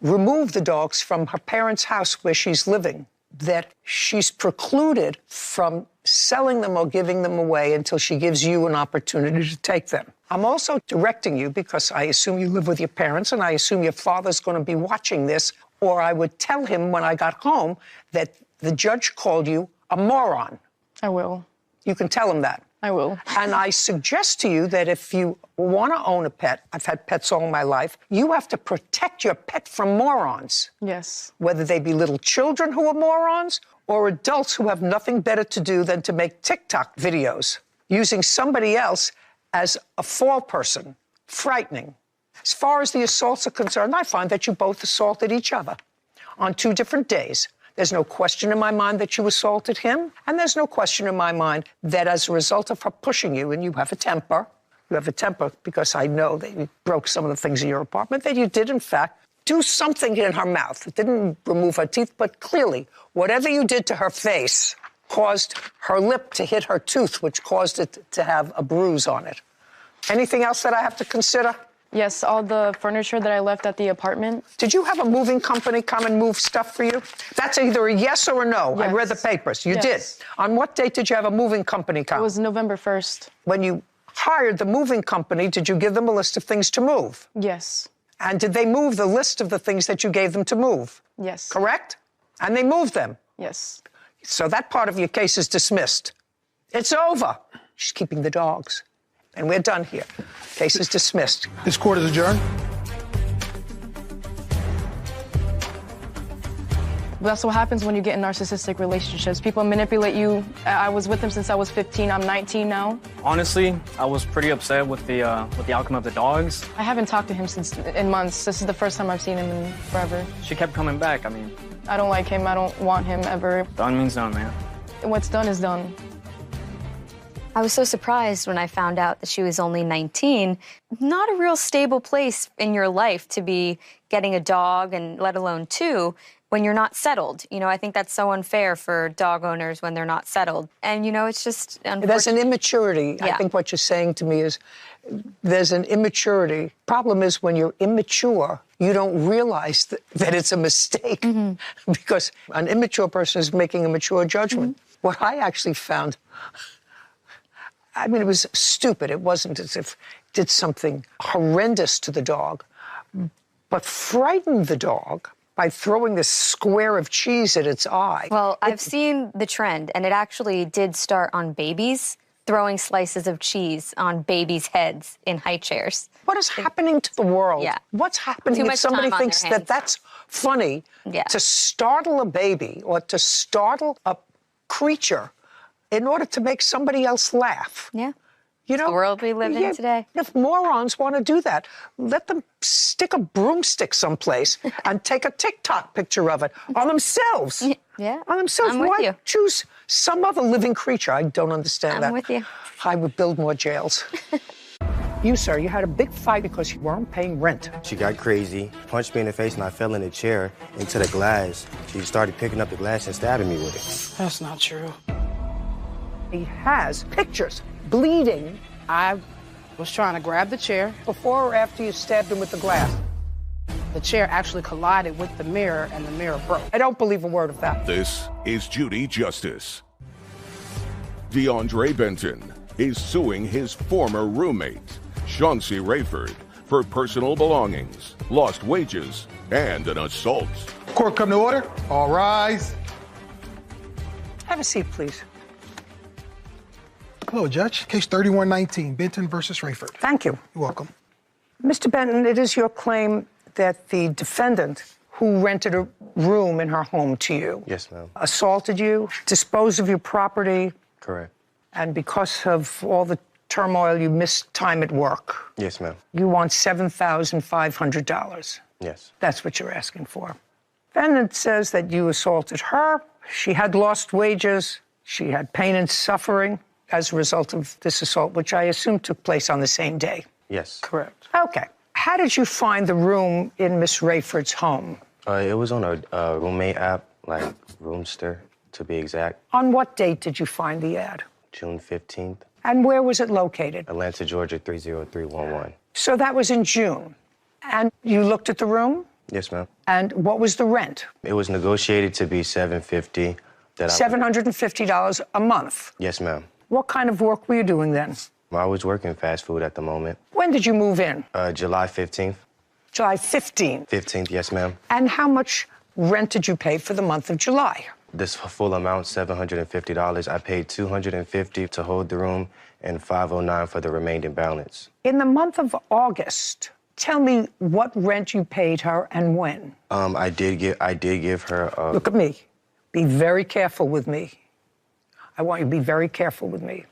remove the dogs from her parents' house where she's living, that she's precluded from selling them or giving them away until she gives you an opportunity to take them. I'm also directing you, because I assume you live with your parents, and I assume your father's going to be watching this, or I would tell him when I got home that the judge called you a moron. I will. You can tell him that. I will. And I suggest to you that if you want to own a pet, I've had pets all my life, you have to protect your pet from morons. Yes. Whether they be little children who are morons or adults who have nothing better to do than to make TikTok videos using somebody else as a fall person. Frightening. As far as the assaults are concerned, I find that you both assaulted each other on 2 different days. There's no question in my mind that you assaulted him, and there's no question in my mind that as a result of her pushing you, and you have a temper because I know that you broke some of the things in your apartment, that you did, in fact, do something in her mouth. It didn't remove her teeth, but clearly, whatever you did to her face caused her lip to hit her tooth, which caused it to have a bruise on it. Anything else that I have to consider? Yes, all the furniture that I left at the apartment. Did you have a moving company come and move stuff for you? That's either a yes or a no. Yes. I read the papers. You Yes. did. On what date did you have a moving company come? It was November 1st. When you hired the moving company, did you give them a list of things to move? Yes. And did they move the list of the things that you gave them to move? Yes. Correct? And they moved them. Yes. So that part of your case is dismissed. It's over. She's keeping the dogs. And we're done here. Case is dismissed. This court is adjourned. That's what happens when you get in narcissistic relationships. People manipulate you. I was with him since I was 15. I'm 19 now. Honestly, I was pretty upset with the outcome of the dogs. I haven't talked to him in months. This is the first time I've seen him in forever. She kept coming back. I mean, I don't like him. I don't want him ever. done means done, man. What's done is done. I was so surprised when I found out that she was only 19. Not a real stable place in your life to be getting a dog, and let alone 2, when you're not settled. You know, I think that's so unfair for dog owners when they're not settled. And, you know, it's just unfortunate. There's an immaturity. Yeah. I think what you're saying to me is there's an immaturity. Problem is when you're immature, you don't realize that it's a mistake because an immature person is making a mature judgment. What I actually found, I mean, it was stupid. It wasn't as if did something horrendous to the dog, but frightened the dog by throwing this square of cheese at its eye. Well, I've seen the trend, and it actually did start on babies, throwing slices of cheese on babies' heads in high chairs. What is happening to the world? Yeah. What's happening Too if much somebody time on thinks their that hands. that's funny Yeah. to startle a baby or to startle a creature in order to make somebody else laugh? Yeah. You know, the world we live in today. If morons want to do that, let them stick a broomstick someplace and take a TikTok picture of it on themselves. Yeah. On themselves. I'm with Why you. choose some other living creature? I don't understand that. I'm with you. I would build more jails. You, sir, you had a big fight because you weren't paying rent. She got crazy, punched me in the face, and I fell in the chair into the glass. She started picking up the glass and stabbing me with it. That's not true. He has pictures, bleeding. I was trying to grab the chair. Before or after you stabbed him with the glass? The chair actually collided with the mirror, and the mirror broke. I don't believe a word of that. This is Judy Justice. DeAndre Benton is suing his former roommate, Chauncey Rayford, for personal belongings, lost wages, and an assault. Court come to order. All rise. Have a seat, please. Hello, Judge. Case 3119, Benton versus Rayford. Thank you. You're welcome. Mr. Benton, it is your claim that the defendant who rented a room in her home to you Yes, ma'am. assaulted you, disposed of your property, Correct. and because of all the turmoil, you missed time at work. Yes, ma'am. You want $7,500. Yes. That's what you're asking for. Defendant says that you assaulted her. She had lost wages. She had pain and suffering as a result of this assault, which I assume took place on the same day. Yes. Correct. Okay. How did you find the room in Miss Rayford's home? It was on a roommate app, like Roomster, to be exact. On what date did you find the ad? June 15th, And where was it located? Atlanta, Georgia, 30311. So that was in June. And you looked at the room? Yes, ma'am. And what was the rent? It was negotiated to be $750. $750 a month. Yes, ma'am. What kind of work were you doing then? I was working fast food at the moment. When did you move in? July 15th. July 15th. 15th, yes, ma'am. And how much rent did you pay for the month of July? This full amount, $750. I paid $250 to hold the room and $509 for the remaining balance. In the month of August, tell me what rent you paid her and when. I did give her. Look at me. Be very careful with me. I want you to be very careful with me.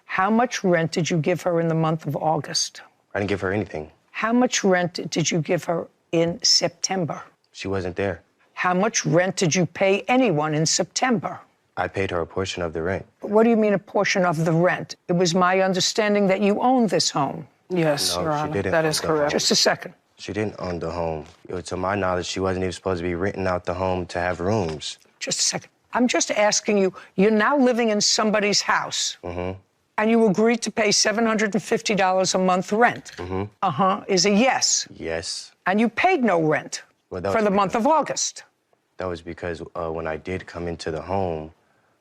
How much rent did you give her in the month of August? I didn't give her anything. How much rent did you give her in September? She wasn't there. How much rent did you pay anyone in September? I paid her a portion of the rent. What do you mean a portion of the rent? It was my understanding that you owned this home. Yes, No, Your she Honor. didn't That own is the correct. Just a second. She didn't own the home. To my knowledge, she wasn't even supposed to be renting out the home to have rooms. Just a second. I'm just asking you, you're now living in somebody's house. And you agreed to pay $750 a month rent. Is a yes. Yes. And you paid no rent Well, that for was the month of August. That was because when I did come into the home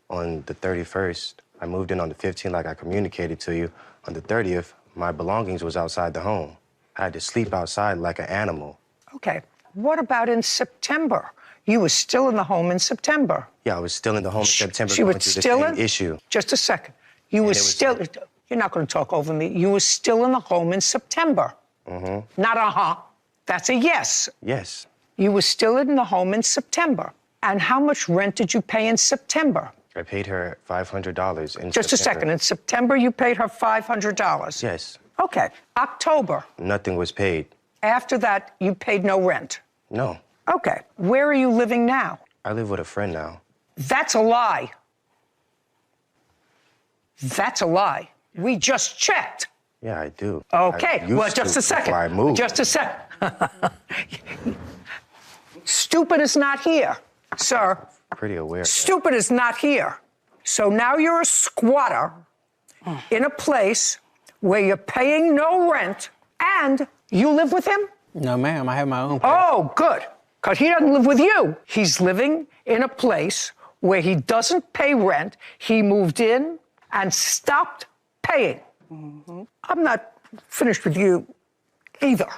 on the 31st, I moved in on the 15th like I communicated to you. On the 30th, my belongings was outside the home. I had to sleep outside like an animal. Okay. What about in September? You were still in the home in September. Yeah, I was still in the home in September She going was through the still same in? issue. Just a second. You were it was- still, you're not going to talk over me. You were still in the home in September. Not That's a yes. Yes. You were still in the home in September. And how much rent did you pay in September? I paid her $500 in Just a September. second. In September, you paid her $500. Yes. Okay. October. Nothing was paid. After that, you paid no rent. No. Okay. Where are you living now? I live with a friend now. That's a lie. That's a lie. We just checked. Yeah, I do. Okay. I used Well, just to a second. before I moved. Just a second. Stupid is not here, sir. Pretty aware. of that. Stupid is not here. So now you're a squatter in a place where you're paying no rent and you live with him? No, ma'am. I have my own place. Oh, good. Because he doesn't live with you. He's living in a place where he doesn't pay rent. He moved in and stopped paying. I'm not finished with you either.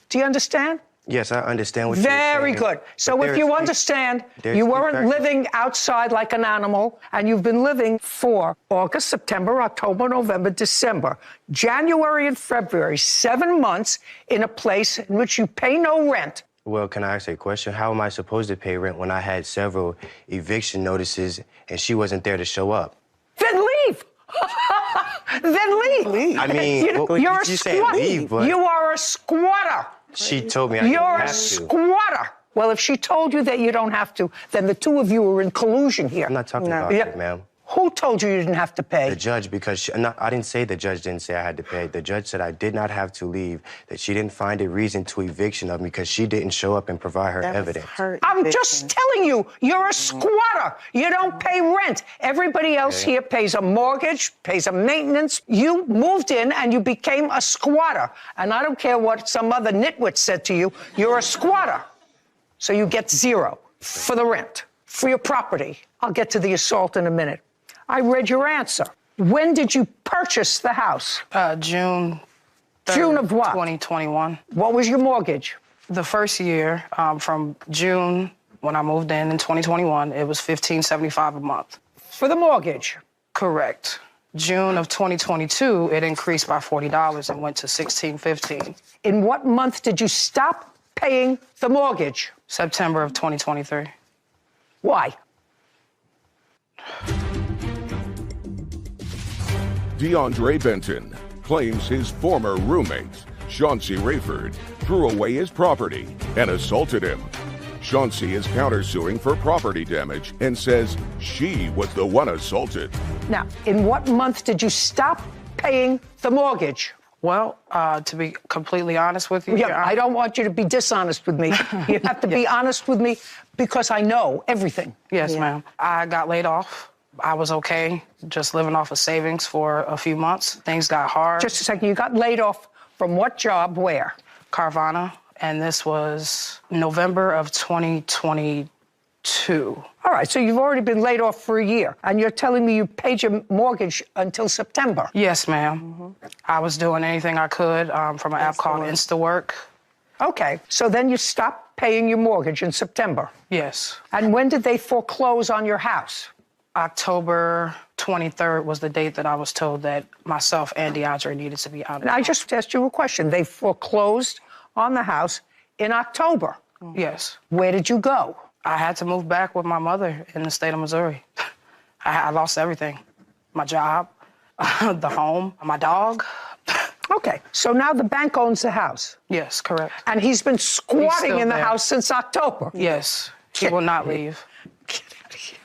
Do you understand? Yes, I understand what you're saying. Very good. So if you understand, you weren't living outside like an animal, and you've been living for August, September, October, November, December, January and February, 7 months in a place in which you pay no rent. Well, can I ask a question? How am I supposed to pay rent when I had several eviction notices and she wasn't there to show up? Then leave. Then leave. I mean, you're a squatter. Leave, but you are a squatter. She told me I didn't You're have a to. squatter. Well, if she told you that you don't have to, then the two of you are in collusion here. I'm not talking about it, ma'am. Who told you didn't have to pay? The judge, because I didn't say the judge didn't say I had to pay. The judge said I did not have to leave, that she didn't find a reason to eviction of me because she didn't show up and provide her evidence. I'm just telling you, you're a squatter. You don't pay rent. Everybody else here pays a mortgage, pays a maintenance. You moved in and you became a squatter. And I don't care what some other nitwit said to you, you're a squatter. So you get zero for the rent, for your property. I'll get to the assault in a minute. I read your answer. When did you purchase the house? June 3rd, June of what? 2021. What was your mortgage? The first year, from June when I moved in 2021, it was $1,575 a month. For the mortgage? Correct. June of 2022, it increased by $40 and went to $1,615. In what month did you stop paying the mortgage? September of 2023. Why? DeAndre Benton claims his former roommate, Chauncey Rayford, threw away his property and assaulted him. Chauncey is countersuing for property damage and says she was the one assaulted. Now, in what month did you stop paying the mortgage? Well, to be completely honest with you, Yeah, I don't want you to be dishonest with me. You have to be honest with me because I know everything. Yes, ma'am. I got laid off. I was okay, just living off of savings for a few months. Things got hard. Just a second, you got laid off from what job, where? Carvana, and this was November of 2022. All right, so you've already been laid off for a year, and you're telling me you paid your mortgage until September? Yes, ma'am. I was doing anything I could from an app called InstaWork. Okay, so then you stopped paying your mortgage in September? Yes. And when did they foreclose on your house? October 23rd was the date that I was told that myself and DeAndre needed to be out of the I just asked you a question. They foreclosed on the house in October. Yes. Where did you go? I had to move back with my mother in the state of Missouri. I lost everything. My job, the home, my dog. Okay, so now the bank owns the house. Yes, correct. And he's been squatting still in the there. house since October. Yes, he will not leave. Get out of here.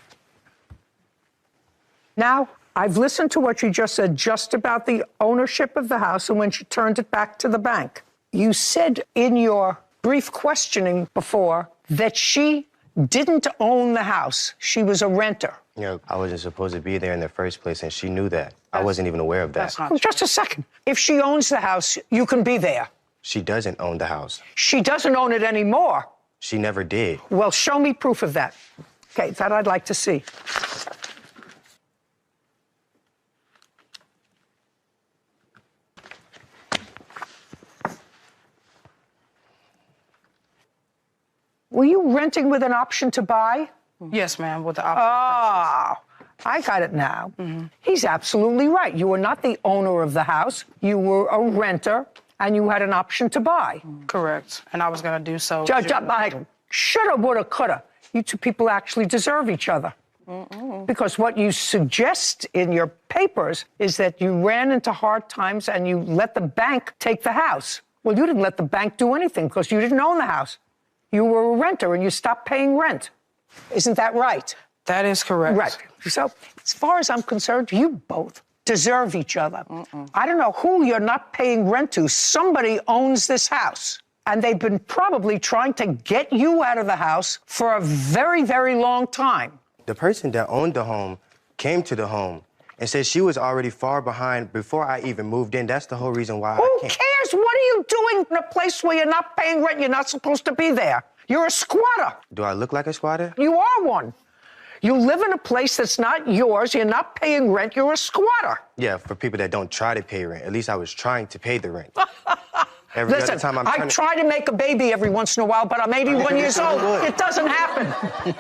Now, I've listened to what you just said just about the ownership of the house and when she turned it back to the bank. You said in your brief questioning before that she didn't own the house. She was a renter. I wasn't supposed to be there in the first place, and she knew that. I wasn't even aware of that. That's not Just a second. If she owns the house, you can be there. She doesn't own the house. She doesn't own it anymore. She never did. Well, show me proof of that. Okay, that I'd like to see. Were you renting with an option to buy? Yes, ma'am, with the option. Oh, I got it now. He's absolutely right. You were not the owner of the house. You were a renter, and you had an option to buy. Correct. And I was going to do so. Judge, shoulda, woulda, coulda. You two people actually deserve each other. Because what you suggest in your papers is that you ran into hard times and you let the bank take the house. Well, you didn't let the bank do anything because you didn't own the house. You were a renter and you stopped paying rent. Isn't that right? That is correct. Right. So, as far as I'm concerned, you both deserve each other. I don't know who you're not paying rent to. Somebody owns this house. And they've been probably trying to get you out of the house for a very, very long time. The person that owned the home came to the home and said she was already far behind before I even moved in. That's the whole reason why Who I came. cares? What are you doing in a place where you're not paying rent? You're not supposed to be there. You're a squatter. Do I look like a squatter? You are one. You live in a place that's not yours. You're not paying rent. You're a squatter. Yeah, for people that don't try to pay rent. At least I was trying to pay the rent. Every Listen, other time I try to make a baby every once in a while, but I'm 81 years old. It doesn't happen.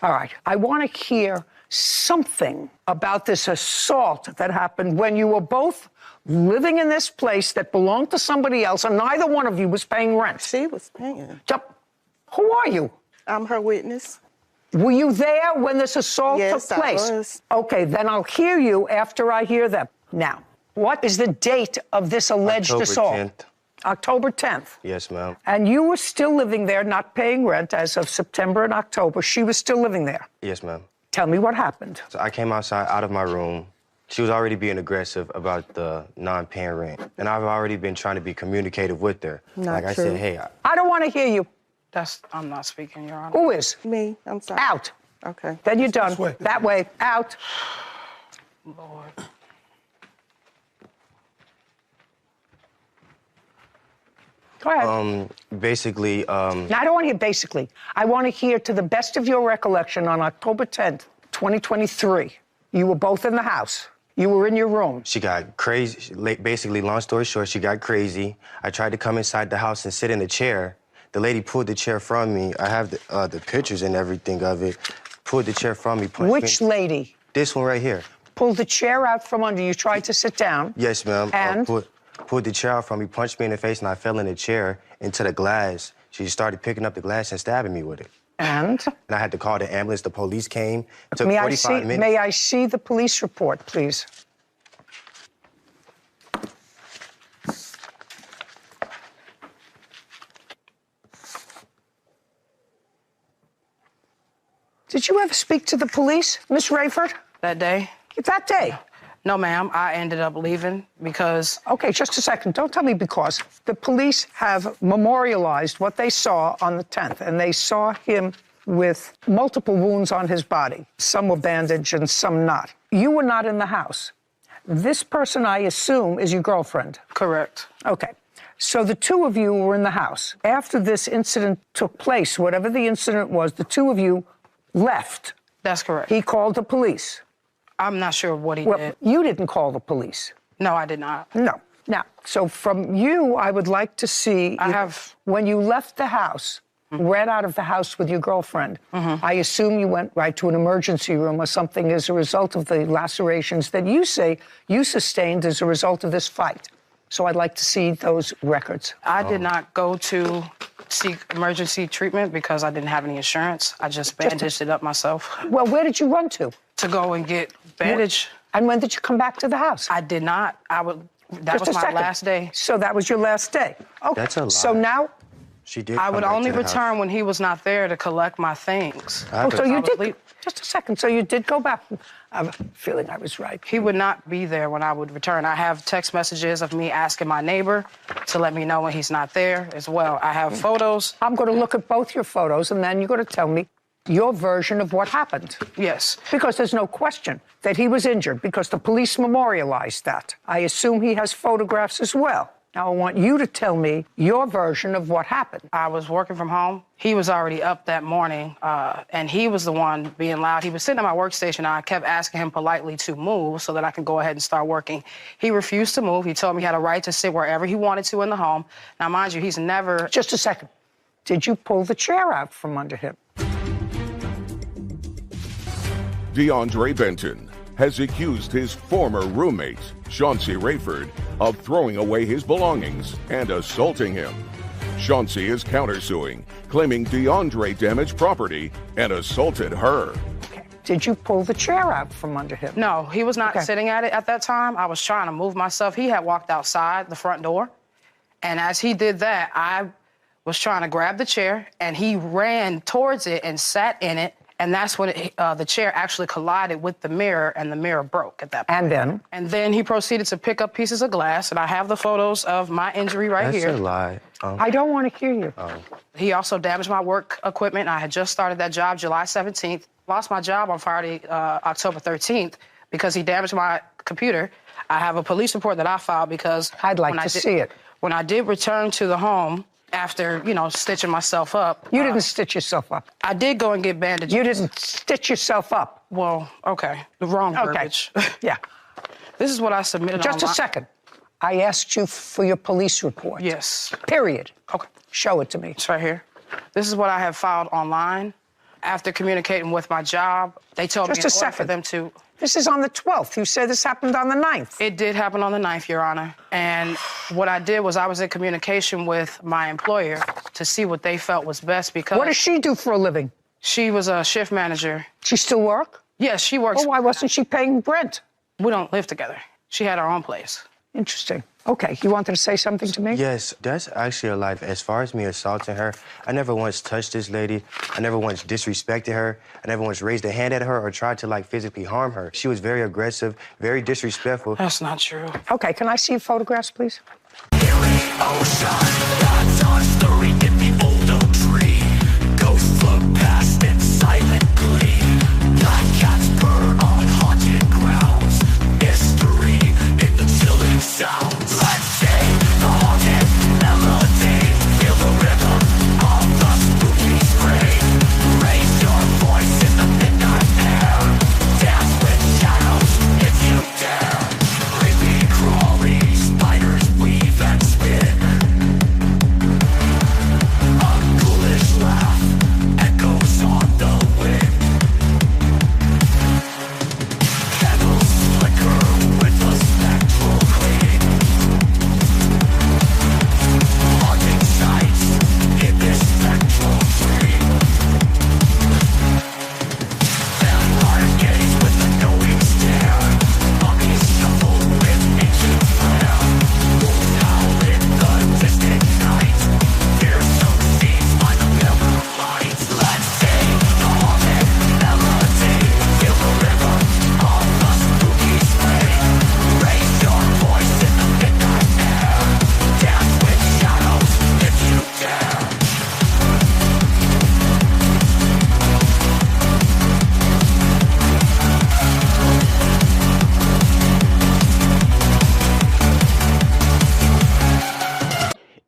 All right, I want to hear something about this assault that happened when you were both living in this place that belonged to somebody else, and neither one of you was paying rent. She was paying. Who are you? I'm her witness. Were you there when this assault Yes, took place? I was. Okay, then I'll hear you after I hear them. Now, what is the date of this alleged October assault? 10th. October 10th. Yes, ma'am. And you were still living there, not paying rent as of September and October. She was still living there. Yes, ma'am. Tell me what happened. So I came outside out of my room. She was already being aggressive about the non-paying rent. And I've already been trying to be communicative with her. Not I true. said, hey. I don't want to hear you. I'm not speaking, Your Honor. Who is? Me. I'm sorry. Out. Okay. Then you're done. This way. That way. Out. Lord. Go ahead. Basically, Now, I don't want to hear basically. I want to hear, to the best of your recollection, on October 10th, 2023, you were both in the house. You were in your room. she got crazy. Basically, long story short, she got crazy. I tried to come inside the house and sit in a chair. The lady pulled the chair from me. I have the pictures and everything of it. Pulled the chair from me. Punched Which me. lady? This one right here. Pulled the chair out from under you, tried to sit down. Yes, ma'am. And? Pulled the chair out from me, punched me in the face, and I fell in the chair into the glass. She started picking up the glass and stabbing me with it. And? And I had to call the ambulance. The police came. It took 45 minutes. May I see the police report, please? Did you ever speak to the police, Miss Rayford? That day? That day? No, ma'am. I ended up leaving because... Okay, just a second. Don't tell me because. The police have memorialized what they saw on the 10th, and they saw him with multiple wounds on his body. Some were bandaged and some not. You were not in the house. This person, I assume, is your girlfriend. Correct. Okay. So the two of you were in the house. After this incident took place, whatever the incident was, the two of you left. That's correct. He called the police. I'm not sure what he Well, did. you didn't call the police. No, I did not. No. Now, so from you, I would like to see... When you left the house, ran out of the house with your girlfriend, I assume you went right to an emergency room or something as a result of the lacerations that you say you sustained as a result of this fight. So I'd like to see those records. I did not go to seek emergency treatment because I didn't have any insurance. I just bandaged it up myself. Well, where did you run to? To go and get bandage. And when did you come back to the house? I did not. That was my last day. So that was your last day. Okay. That's a lie. So now... She did. I would come back only to the return house. when he was not there to collect my things. Oh, so you did... Leave. Just a second. So you did go back. I have a feeling I was right. He would not be there when I would return. I have text messages of me asking my neighbor to let me know when he's not there as well. I have photos. I'm going to look at both your photos, and then you're going to tell me your version of what happened. Yes. Because there's no question that he was injured, because the police memorialized that. I assume he has photographs as well. Now, I want you to tell me your version of what happened. I was working from home. He was already up that morning, and he was the one being loud. He was sitting at my workstation, and I kept asking him politely to move so that I could go ahead and start working. He refused to move. He told me he had a right to sit wherever he wanted to in the home. Now, mind you, he's never... Just a second. Did you pull the chair out from under him? DeAndre Benton has accused his former roommate, Chauncey Rayford, of throwing away his belongings and assaulting him. Chauncey is countersuing, claiming DeAndre damaged property and assaulted her. Okay. Did you pull the chair out from under him? No, he was not sitting at it at that time. I was trying to move myself. He had walked outside the front door, and as he did that, I was trying to grab the chair, and he ran towards it and sat in it. And that's when the chair actually collided with the mirror, and the mirror broke at that point. And then? And then he proceeded to pick up pieces of glass, and I have the photos of my injury right here. That's a lie. I don't want to hear you. He also damaged my work equipment. I had just started that job July 17th. Lost my job on Friday, October 13th, because he damaged my computer. I have a police report that I filed because... I'd like to see it. When I did return to the home, after, you know, stitching myself up. You didn't stitch yourself up. I did go and get bandages. You didn't stitch yourself up. Well, okay. The wrong verbiage. Yeah. This is what I submitted Just a online. second. I asked you for your police report. Yes. Period. Okay. Show it to me. It's right here. This is what I have filed online. After communicating with my job, they told me Just a in order for second. them to... This is on the 12th. You said this happened on the 9th. It did happen on the 9th, Your Honor. And what I did was I was in communication with my employer to see what they felt was best because... What does she do for a living? She was a shift manager. She still work? Yes, she works. Well, why wasn't she paying rent? We don't live together. She had her own place. Interesting. Okay, you wanted to say something to me? Yes, that's actually a lie. As far as me assaulting her, I never once touched this lady. I never once disrespected her. I never once raised a hand at her or tried to, like, physically harm her. She was very aggressive, very disrespectful. That's not true. Okay, can I see your photographs, please?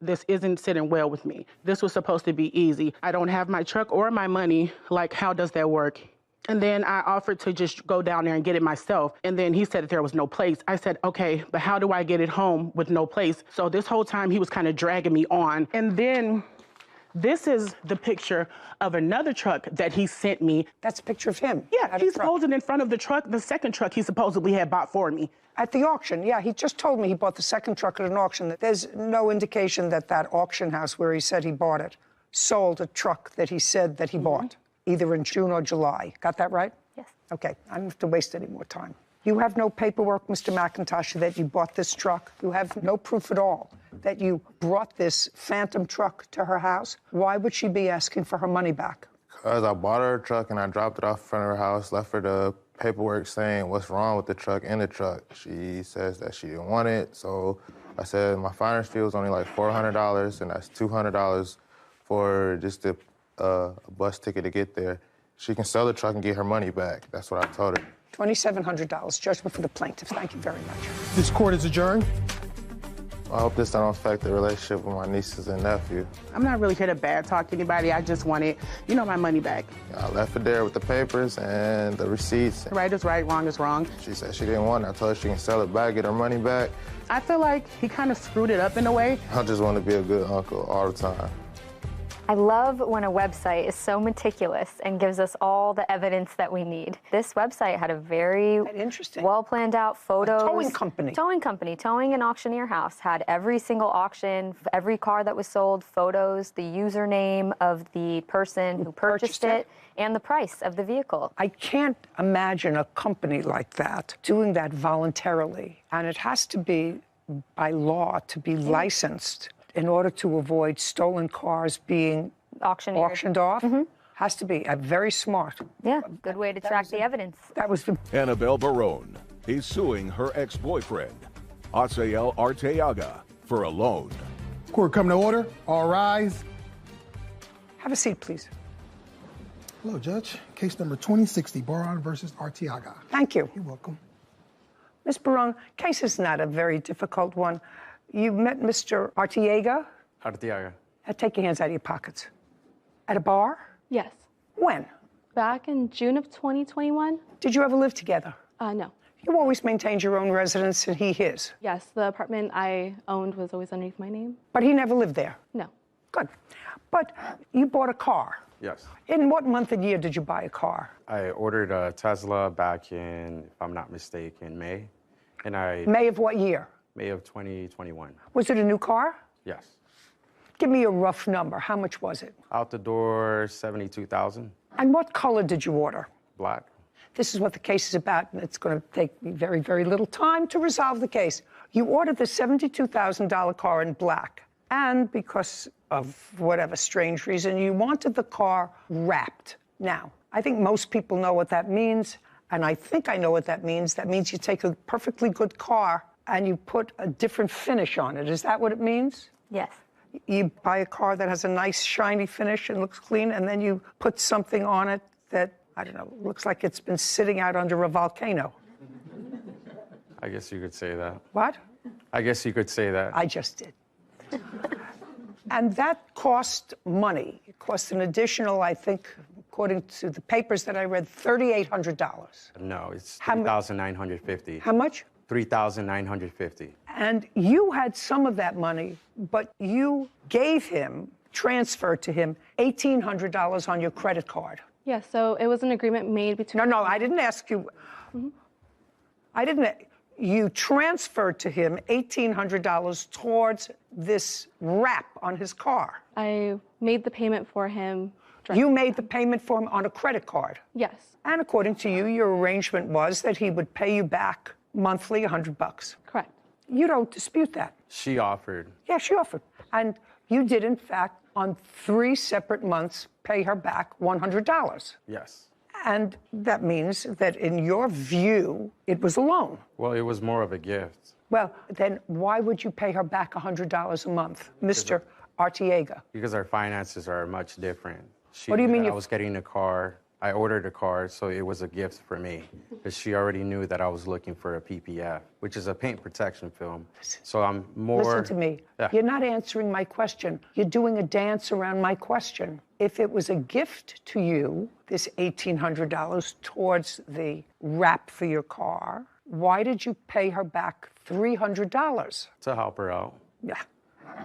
This isn't sitting well with me. This was supposed to be easy. I don't have my truck or my money. Like, how does that work? And then I offered to just go down there and get it myself. And then he said that there was no place. I said, okay, but how do I get it home with no place? So this whole time he was kind of dragging me on. And then this is the picture of another truck that he sent me. That's a picture of him. Yeah, he's posing in front of the truck, the second truck he supposedly had bought for me. At the auction, yeah. He just told me he bought the second truck at an auction. There's no indication that that auction house where he said he bought it sold a truck that he said that he bought, either in June or July. Got that right? Yes. Okay, I don't have to waste any more time. You have no paperwork, Mr. McIntosh, that you bought this truck. You have no proof at all that you brought this phantom truck to her house. Why would she be asking for her money back? Because I bought her a truck and I dropped it off in front of her house, left her the paperwork saying what's wrong with the truck and the truck. She says that she didn't want it, so I said my finder's fee was only like $400, and that's $200 for just a bus ticket to get there. She can sell the truck and get her money back. That's what I told her. $2,700, judgment for the plaintiff. Thank you very much. This court is adjourned. I hope this don't affect the relationship with my nieces and nephew. I'm not really here to bad talk to anybody. I just wanted, my money back. I left it there with the papers and the receipts. Right is right, wrong is wrong. She said she didn't want it. I told her she can sell it back, get her money back. I feel like he kind of screwed it up in a way. I just want to be a good uncle all the time. I love when a website is so meticulous and gives us all the evidence that we need. This website had a very well planned out photos. A towing company. Towing and auctioneer house had every single auction, every car that was sold, photos, the username of the person who purchased it, and the price of the vehicle. I can't imagine a company like that doing that voluntarily. And it has to be by law to be licensed in order to avoid stolen cars being auctioned off. Has to be very smart. Yeah, good way to track the evidence. That was the... Annabelle Barone is suing her ex-boyfriend, Asael Arteaga, for a loan. Court come to order. All rise. Have a seat, please. Hello, Judge. Case number 2060, Barone versus Arteaga. Thank you. You're welcome. Ms. Barone, case is not a very difficult one. You met Mr. Arteaga? Arteaga. Take your hands out of your pockets. At a bar? Yes. When? Back in June of 2021. Did you ever live together? No. You always maintained your own residence and he his? Yes, the apartment I owned was always underneath my name. But he never lived there? No. Good. But you bought a car. Yes. In what month and year did you buy a car? I ordered a Tesla back in, if I'm not mistaken, May. And May of what year? May of 2021. Was it a new car? Yes. Give me a rough number. How much was it? Out the door, 72,000. And what color did you order? Black. This is what the case is about, and it's going to take me very, very little time to resolve the case. You ordered the $72,000 car in black, and because of whatever strange reason, you wanted the car wrapped. Now, I think most people know what that means, and I think I know what that means. That means you take a perfectly good car and you put a different finish on it. Is that what it means? Yes. You buy a car that has a nice shiny finish and looks clean, and then you put something on it that, I don't know, looks like it's been sitting out under a volcano. I guess you could say that. What? I guess you could say that. I just did. And that cost money. It cost an additional, I think, according to the papers that I read, $3,800. No, it's $3,950. How much? $3,950. And you had some of that money, but you gave him, transferred to him, $1,800 on your credit card. Yeah, so it was an agreement made between... No, I didn't ask you. I didn't. You transferred to him $1,800 towards this wrap on his car. I made the payment for him. You made the payment for him on a credit card? Yes. And according to you, your arrangement was that he would pay you back monthly $100. Correct. You don't dispute that. She offered. Yeah, she offered. And you did, in fact, on 3 separate months, pay her back $100. Yes. And that means that in your view, it was a loan. Well, it was more of a gift. Well, then why would you pay her back $100 a month, Mr. Artiega? Because our finances are much different. She What do you knew mean that you- I was getting a car. I ordered a car, so it was a gift for me. Because she already knew that I was looking for a PPF, which is a paint protection film. So I'm more... Listen to me. Yeah. You're not answering my question. You're doing a dance around my question. If it was a gift to you, this $1,800 towards the wrap for your car, why did you pay her back $300? To help her out. Yeah.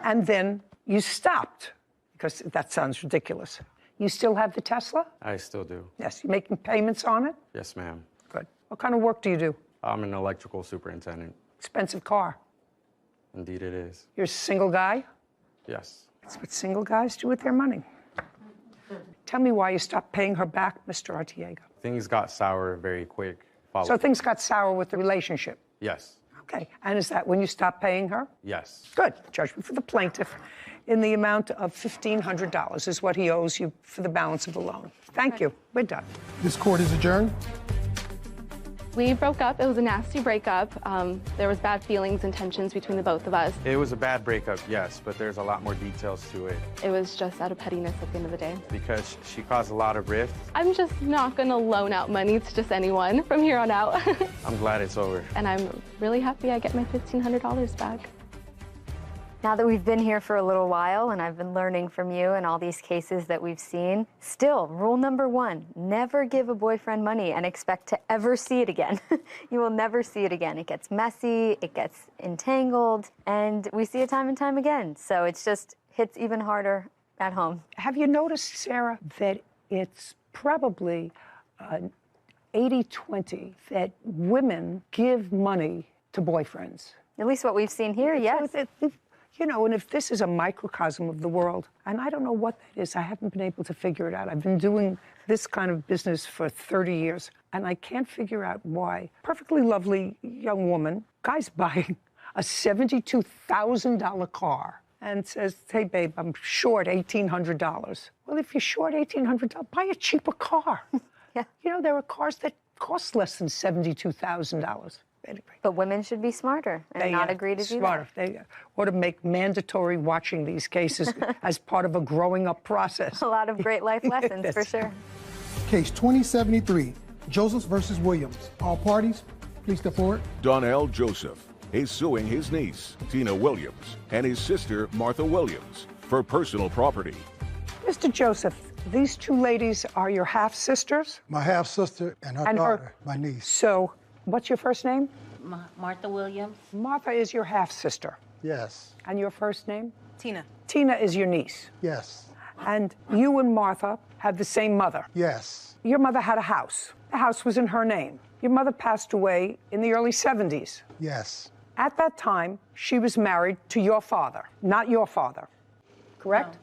And then you stopped, because that sounds ridiculous. You still have the Tesla? I still do. Yes. You making payments on it? Yes, ma'am. Good. What kind of work do you do? I'm an electrical superintendent. Expensive car. Indeed it is. You're a single guy? Yes. That's what single guys do with their money. Tell me why you stopped paying her back, Mr. Artiega. Things got sour very quick. So things got sour with the relationship? Yes. Okay. And is that when you stopped paying her? Yes. Good. Judgment for the plaintiff in the amount of $1,500 is what he owes you for the balance of the loan. Thank you. We're done. This court is adjourned. We broke up. It was a nasty breakup. There was bad feelings and tensions between the both of us. It was a bad breakup, yes, but there's a lot more details to it. It was just out of pettiness at the end of the day. Because she caused a lot of rifts. I'm just not going to loan out money to just anyone from here on out. I'm glad it's over. And I'm really happy I get my $1,500 back. Now that we've been here for a little while and I've been learning from you and all these cases that we've seen, still, rule number 1, never give a boyfriend money and expect to ever see it again. You will never see it again. It gets messy, it gets entangled, and we see it time and time again. So it's just hits even harder at home. Have you noticed, Sarah, that it's probably 80-20 that women give money to boyfriends? At least what we've seen here, yes. You know, and if this is a microcosm of the world, and I don't know what that is, I haven't been able to figure it out. I've been doing this kind of business for 30 years, and I can't figure out why. Perfectly lovely young woman, guy's buying a $72,000 car and says, hey, babe, I'm short $1,800. Well, if you're short $1,800, buy a cheaper car. Yeah. You know, there are cars that cost less than $72,000. Anyway. But women should be smarter and not agree to do smarter. that. They ought to make mandatory watching these cases as part of a growing up process. A lot of great life lessons, for sure. Case 2073, Joseph versus Williams. All parties, please step forward. Donnell Joseph is suing his niece, Tina Williams, and his sister, Martha Williams, for personal property. Mr. Joseph, these two ladies are your half-sisters? My half-sister and her daughter, my niece. So, what's your first name? Martha Williams. Martha is your half-sister. Yes. And your first name? Tina. Tina is your niece. Yes. And you and Martha have the same mother. Yes. Your mother had a house. The house was in her name. Your mother passed away in the early 70s. Yes. At that time, she was married to your father, not your father, correct? No.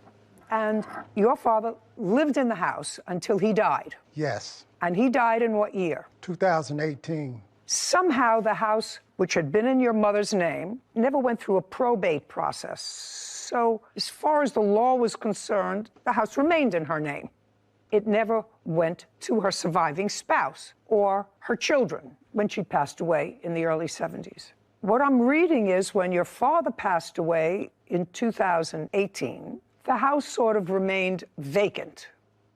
And your father lived in the house until he died. Yes. And he died in what year? 2018. Somehow the house, which had been in your mother's name, never went through a probate process. So as far as the law was concerned, the house remained in her name. It never went to her surviving spouse or her children when she passed away in the early 70s. What I'm reading is when your father passed away in 2018, the house sort of remained vacant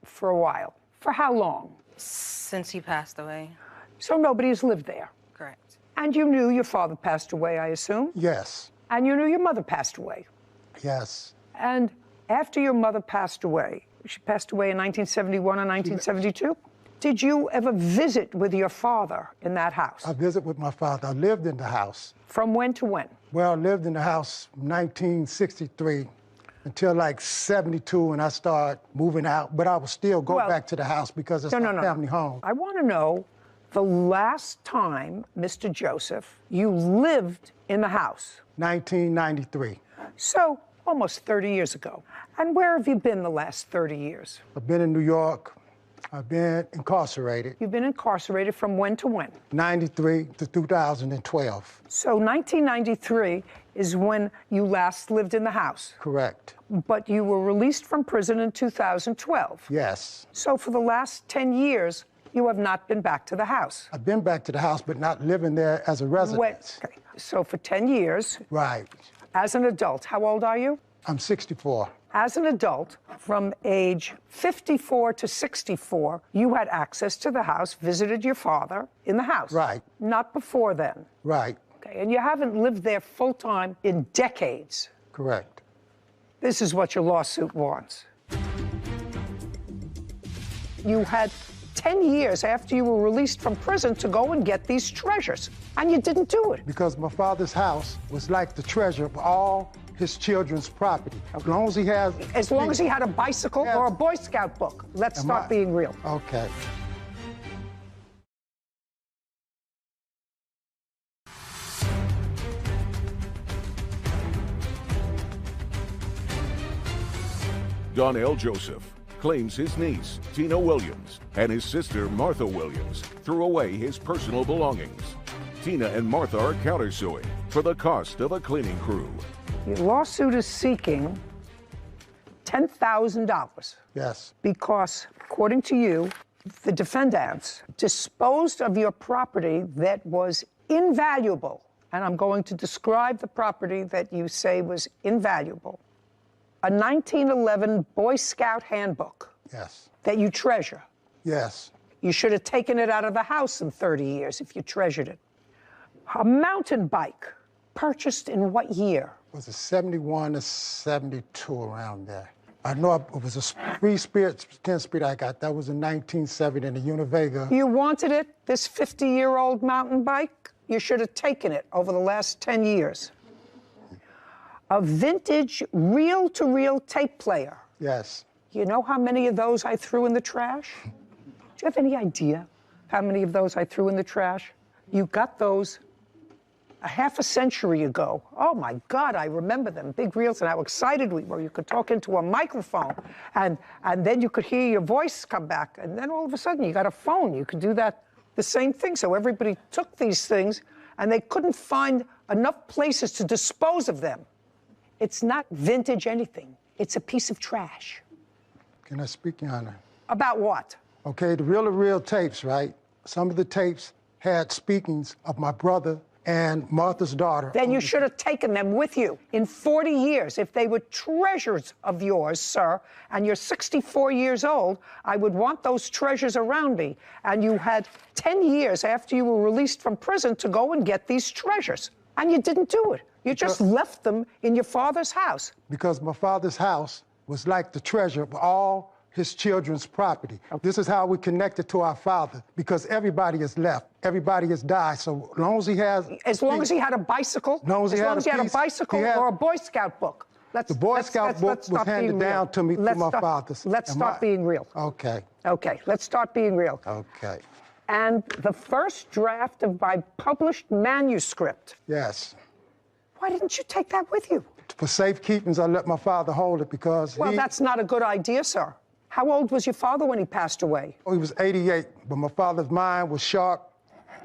for a while. For how long? Since he passed away. So nobody's lived there? Correct. And you knew your father passed away, I assume? Yes. And you knew your mother passed away? Yes. And after your mother passed away, she passed away in 1971 and 1972? Did you ever visit with your father in that house? I visited with my father. I lived in the house. From when to when? Well, I lived in the house 1963 until like 72, and I started moving out. But I would still go back to the house because it's my family home. I want to know the last time, Mr. Joseph, you lived in the house. 1993. So, almost 30 years ago. And where have you been the last 30 years? I've been in New York. I've been incarcerated. You've been incarcerated from when to when? 93 to 2012. So 1993 is when you last lived in the house? Correct. But you were released from prison in 2012? Yes. So for the last 10 years, you have not been back to the house? I've been back to the house, but not living there as a resident. Okay. So for 10 years. Right. As an adult, how old are you? I'm 64. As an adult, from age 54 to 64, you had access to the house, visited your father in the house. Right. Not before then. Right. Okay, and you haven't lived there full-time in decades. Correct. This is what your lawsuit wants. You had 10 years after you were released from prison to go and get these treasures, and you didn't do it. Because my father's house was like the treasure of all his children's property. As long as he has... As long as he had a bicycle or a Boy Scout book. Let's start being real. Okay. Donnell Joseph claims his niece, Tina Williams, and his sister, Martha Williams, threw away his personal belongings. Tina and Martha are countersuing for the cost of a cleaning crew. Your lawsuit is seeking $10,000. Yes. Because, according to you, the defendants disposed of your property that was invaluable. And I'm going to describe the property that you say was invaluable. A 1911 Boy Scout handbook. Yes. That you treasure. Yes. You should have taken it out of the house in 30 years if you treasured it. A mountain bike, purchased in what year? Was it 71 to 72, around there? I know it was a 3-speed, 10-speed I got. That was in 1970 in the Univega. You wanted it, this 50-year-old mountain bike? You should have taken it over the last 10 years. A vintage reel-to-reel tape player. Yes. You know how many of those I threw in the trash? Do you have any idea how many of those I threw in the trash? You got those a half a century ago. Oh my God, I remember them, big reels, and how excited we were. You could talk into a microphone, and then you could hear your voice come back, and then all of a sudden you got a phone. You could do that, the same thing. So everybody took these things, and they couldn't find enough places to dispose of them. It's not vintage anything. It's a piece of trash. Can I speak, Your Honor? About what? Okay, the reel-to-reel tapes, right? Some of the tapes had speakings of my brother and Martha's daughter. Then you should have taken them with you. In 40 years, if they were treasures of yours, sir, and you're 64 years old, I would want those treasures around me. And you had 10 years after you were released from prison to go and get these treasures. And you didn't do it. You just left them in your father's house. Because my father's house was like the treasure of all his children's property. This is how we connected to our father, because everybody has left. Everybody has died. So as long as he has... As long as he had a bicycle? As long as he had a bicycle or a Boy Scout book? The Boy Scout book was handed down to me through my father's. Let's start being real. Okay. Okay, let's start being real. Okay. And the first draft of my published manuscript. Yes. Why didn't you take that with you? For safekeeping, I let my father hold it because Well, that's not a good idea, sir. How old was your father when he passed away? He was 88, but my father's mind was sharp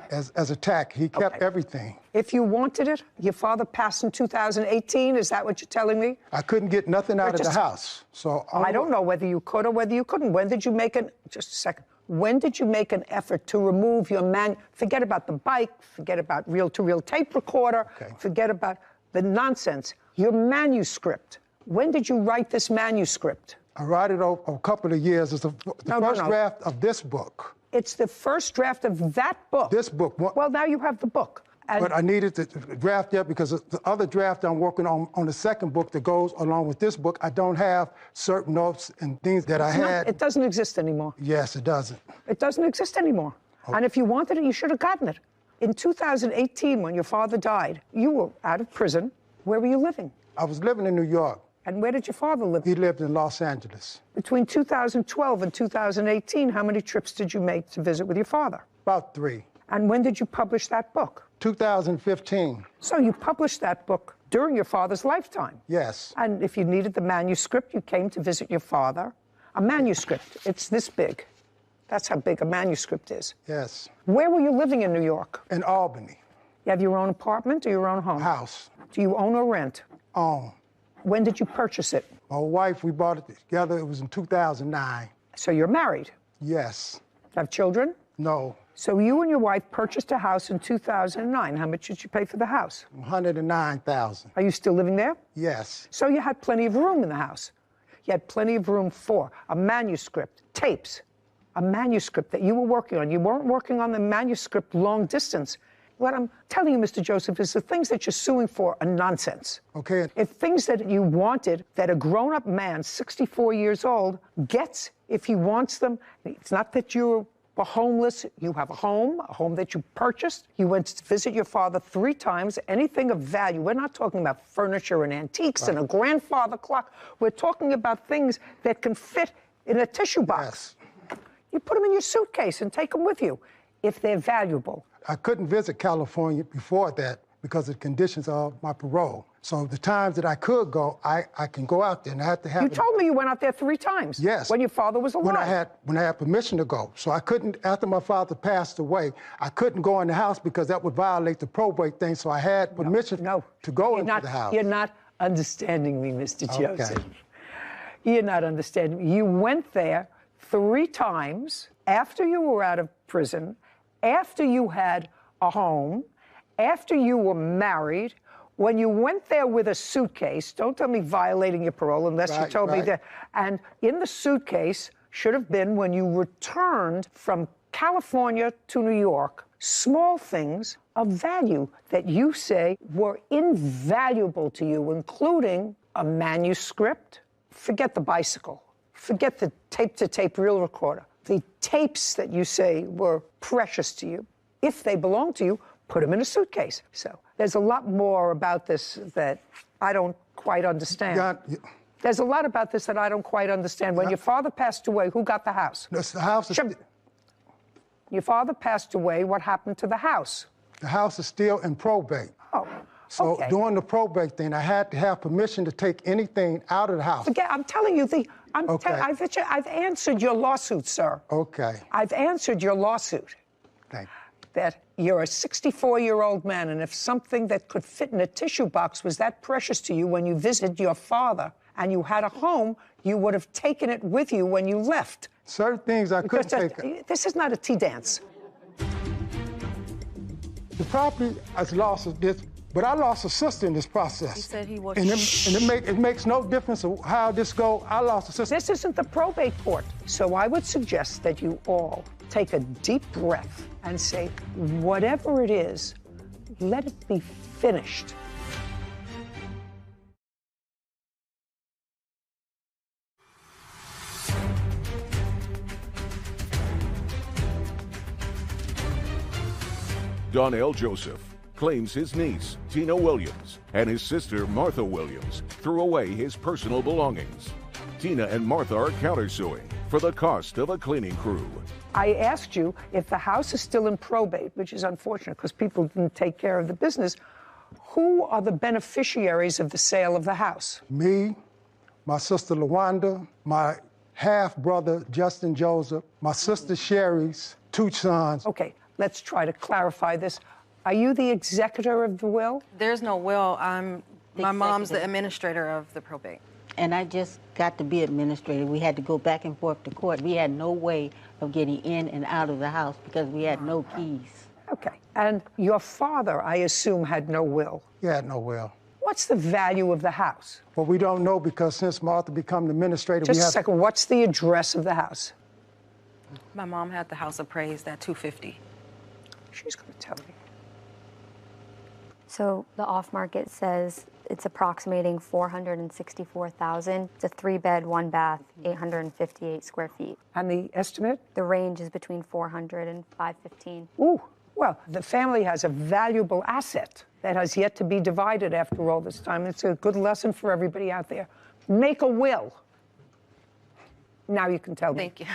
as a tack. He kept everything. If you wanted it, your father passed in 2018, is that what you're telling me? I couldn't get nothing out of the house, so... I don't know whether you could or whether you couldn't. When did you make just a second. When did you make an effort to remove your forget about the bike, forget about reel-to-reel tape recorder, forget about the nonsense. Your manuscript. When did you write this manuscript? I wrote it over a couple of years. It's the first draft of this book. It's the first draft of that book? This book. Well, now you have the book. But I needed to draft it because the other draft I'm working on the second book that goes along with this book, I don't have certain notes and things that I had. It doesn't exist anymore. Yes, it doesn't. It doesn't exist anymore. And if you wanted it, you should have gotten it. In 2018, when your father died, you were out of prison. Where were you living? I was living in New York. And where did your father live? He lived in Los Angeles. Between 2012 and 2018, how many trips did you make to visit with your father? About 3. And when did you publish that book? 2015. So you published that book during your father's lifetime? Yes. And if you needed the manuscript, you came to visit your father. A manuscript, it's this big. That's how big a manuscript is. Yes. Where were you living in New York? In Albany. You have your own apartment or your own home? House. Do you own or rent? Own. When did you purchase it? My wife, we bought it together. It was in 2009. So you're married? Yes. Have children? No. So you and your wife purchased a house in 2009. How much did you pay for the house? $109,000. Are you still living there? Yes. So you had plenty of room in the house. You had plenty of room for a manuscript, tapes, a manuscript that you were working on. You weren't working on the manuscript long distance. What I'm telling you, Mr. Joseph, is the things that you're suing for are nonsense. Okay. If things that you wanted, that a grown-up man, 64 years old, gets if he wants them, it's not that you're homeless, you have a home that you purchased. You went to visit your father 3 times, anything of value. We're not talking about furniture and antiques and a grandfather clock. We're talking about things that can fit in a tissue box. Yes. You put them in your suitcase and take them with you if they're valuable. I couldn't visit California before that because of the conditions of my parole. So the times that I could go, I can go out there, and I had to have... You told me you went out there 3 times. Yes. When your father was alive. When I had permission to go. So I couldn't, after my father passed away, I couldn't go in the house because that would violate the probate thing. So I had permission to go into the house. You're not understanding me, Mr. Joseph. Okay. You're not understanding me. You went there 3 times after you were out of prison, after you had a home, after you were married. When you went there with a suitcase, don't tell me violating your parole unless you told me that. And in the suitcase should have been, when you returned from California to New York, small things of value that you say were invaluable to you, including a manuscript. Forget the bicycle. Forget the tape-to-tape reel recorder. The tapes that you say were precious to you, if they belong to you, put them in a suitcase. So there's a lot more about this that I don't quite understand. There's a lot about this that I don't quite understand. When your father passed away, who got the house? The house is... Your father passed away. What happened to the house? The house is still in probate. Oh, So during the probate thing, I had to have permission to take anything out of the house. Forget, I'm telling you, I've answered your lawsuit, sir. Okay. I've answered your lawsuit. Thank you. That you're a 64-year-old man, and if something that could fit in a tissue box was that precious to you when you visited your father and you had a home, you would have taken it with you when you left. Certain things I couldn't take. This is not a tea dance. The property has lost this, but I lost a sister in this process. He said he was... And it makes no difference of how this goes. I lost a sister. This isn't the probate court. So I would suggest that you all take a deep breath and say, whatever it is, let it be finished. Donnell Joseph claims his niece, Tina Williams, and his sister, Martha Williams, threw away his personal belongings. Tina and Martha are countersuing for the cost of a cleaning crew. I asked you if the house is still in probate, which is unfortunate because people didn't take care of the business. Who are the beneficiaries of the sale of the house? Me, my sister LaWanda, my half-brother Justin Joseph, my sister Sherry's 2 sons. Okay, let's try to clarify this. Are you the executor of the will? There's no will. My mom's the administrator of the probate. And I just got to be administrator. We had to go back and forth to court. We had no way of getting in and out of the house because we had no keys. Okay. And your father, I assume, had no will. He had no will. What's the value of the house? Well, we don't know because since Martha became the administrator, Just we have... a second. What's the address of the house? My mom had the house appraised at $250,000. She's going to tell me. So the off-market says it's approximating $464,000. It's a 3-bed, 1-bath, 858 square feet. And the estimate? The range is between 400 and 515. Ooh, well, the family has a valuable asset that has yet to be divided after all this time. It's a good lesson for everybody out there. Make a will. Now you can tell me. Thank you.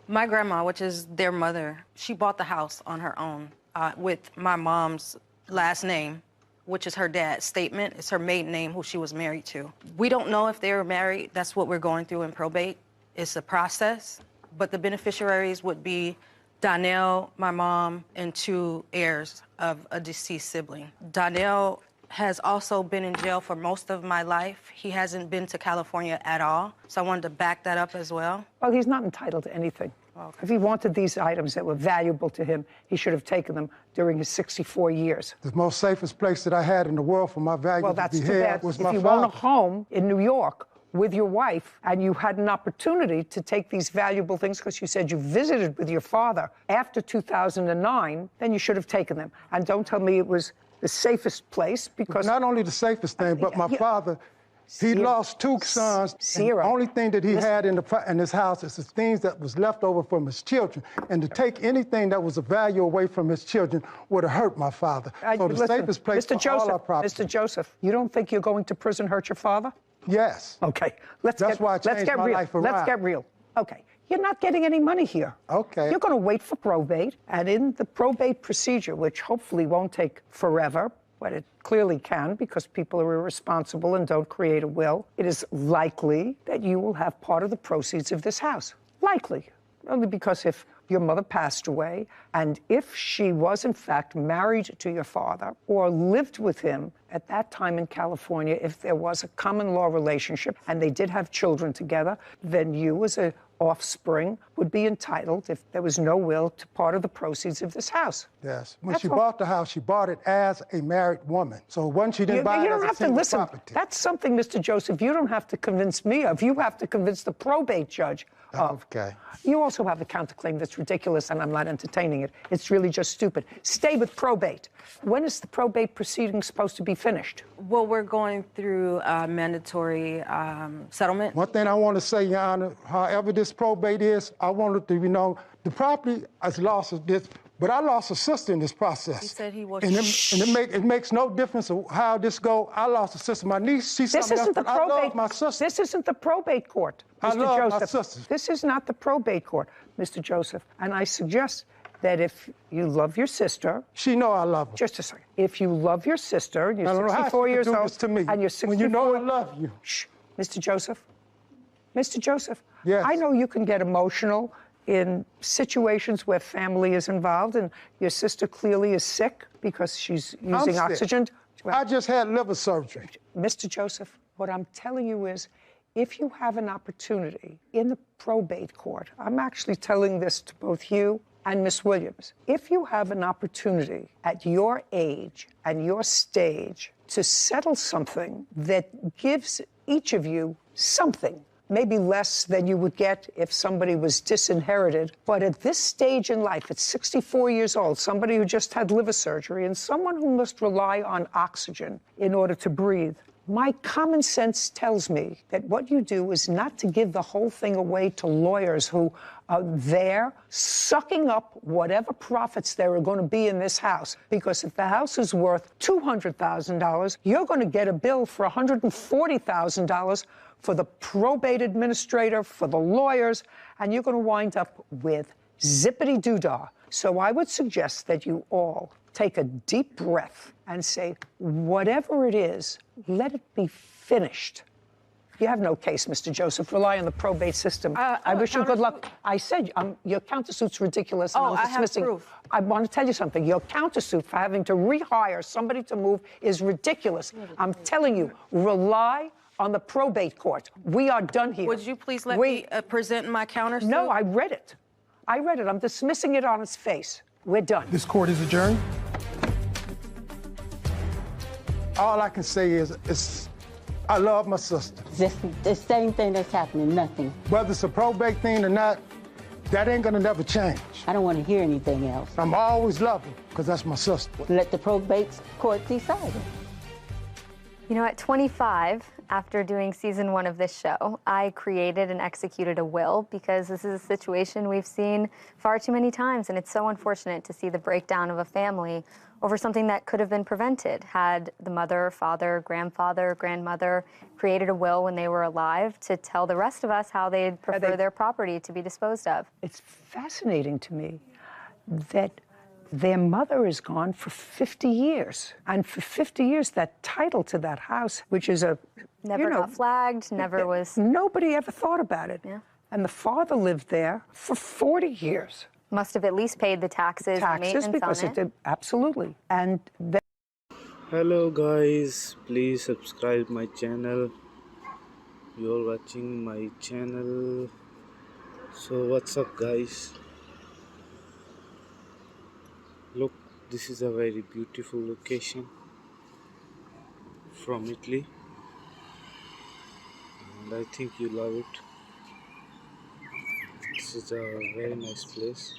My grandma, which is their mother, she bought the house on her own with my mom's last name, which is her dad's statement. It's her maiden name, who she was married to. We don't know if they were married. That's what we're going through in probate. It's a process. But the beneficiaries would be Donnell, my mom, and 2 heirs of a deceased sibling. Donnell has also been in jail for most of my life. He hasn't been to California at all. So I wanted to back that up as well. Well, he's not entitled to anything. Okay. If he wanted these items that were valuable to him, he should have taken them during his 64 years. The most safest place that I had in the world for my valuables to be held was my father. If you own a home in New York with your wife and you had an opportunity to take these valuable things because you said you visited with your father after 2009, then you should have taken them. And don't tell me it was the safest place because... Not only the safest thing, but my father... He lost 2 sons. The only thing that he had in his house is the things that was left over from his children. And to take anything that was of value away from his children would have hurt my father. So the safest place for all our property. Mr. Joseph, you don't think you're going to prison hurt your father? Yes. Okay. That's why I changed my life around. Let's get real. Okay. You're not getting any money here. Okay. You're going to wait for probate. And in the probate procedure, which hopefully won't take forever, but it clearly can because people are irresponsible and don't create a will, it is likely that you will have part of the proceeds of this house. Likely. Only because if your mother passed away and if she was in fact married to your father or lived with him at that time in California, if there was a common law relationship and they did have children together, then you as a offspring would be entitled, if there was no will, to part of the proceeds of this house. Yes. When she bought the house, she bought it as a married woman. So once she didn't buy it as a single property. That's something, Mr. Joseph, you don't have to convince me of. You have to convince the probate judge of. Okay. You also have a counterclaim that's ridiculous, and I'm not entertaining it. It's really just stupid. Stay with probate. When is the probate proceeding supposed to be finished? Well, we're going through mandatory settlement. One thing I want to say, Your Honor, however this probate is, I wanted to, the property has lost this, but I lost a sister in this process. He said he was. And it makes no difference of how this go. I lost a sister. My niece, she's something else, but I love my sister. This isn't the probate court, Mr. I love Joseph. my sisters. This is not the probate court, Mr. Joseph. And I suggest that if you love your sister... She know I love her. Just a second. If you love your sister, you're 64 years old, to me. and you're 64... When you know I love you. Shh. Mr. Joseph. Mr. Joseph. Yes. I know you can get emotional in situations where family is involved, and your sister clearly is sick because she's using oxygen. I just had liver surgery. Mr. Joseph, what I'm telling you is, if you have an opportunity in the probate court, I'm actually telling this to both you and Miss Williams, if you have an opportunity at your age and your stage to settle something that gives each of you something, maybe less than you would get if somebody was disinherited, but at this stage in life, at 64 years old, somebody who just had liver surgery and someone who must rely on oxygen in order to breathe, My common sense tells me that what you do is not to give the whole thing away to lawyers who are there sucking up whatever profits there are going to be in this house. Because if the house is worth $200,000, you're going to get a bill for $140,000 for the probate administrator, for the lawyers, and you're going to wind up with zippity-doo-dah. So I would suggest that you all take a deep breath and say, whatever it is, let it be finished. You have no case, Mr. Joseph. Rely on the probate system. I wish you good luck. I said your countersuit's ridiculous. And I'm dismissing. I have proof. I want to tell you something. Your countersuit for having to rehire somebody to move is ridiculous. I'm telling you, rely on the probate court. We are done here. Would you please let me present my countersuit? No, I read it. I read it. I'm dismissing it on its face. We're done. This court is adjourned. All I can say is I love my sister. Just the same thing that's happening, nothing. Whether it's a probate thing or not, that ain't gonna never change. I don't want to hear anything else. I'm always love her, because that's my sister. Let the probate court decide it. You know, at 25, after doing season 1 of this show, I created and executed a will because this is a situation we've seen far too many times, and it's so unfortunate to see the breakdown of a family over something that could have been prevented had the mother, father, grandfather, grandmother created a will when they were alive to tell the rest of us how they'd prefer their property to be disposed of. It's fascinating to me that their mother is gone for 50 years. And for 50 years, that title to that house, which is Never got flagged, never was... Nobody ever thought about it. Yeah. And the father lived there for 40 years. Must have at least paid the taxes and maintenance because on it did, absolutely. And hello guys, please subscribe my channel. You're watching my channel. So what's up guys? Look, this is a very beautiful location from Italy, and I think you love it. This is a very nice place.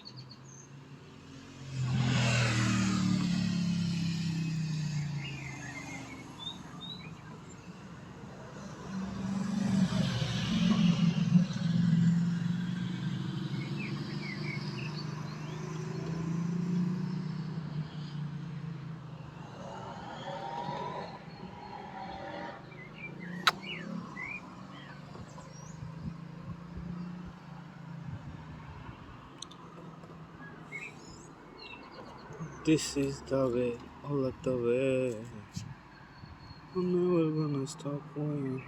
This is the way, all of the way. I'm never gonna stop going.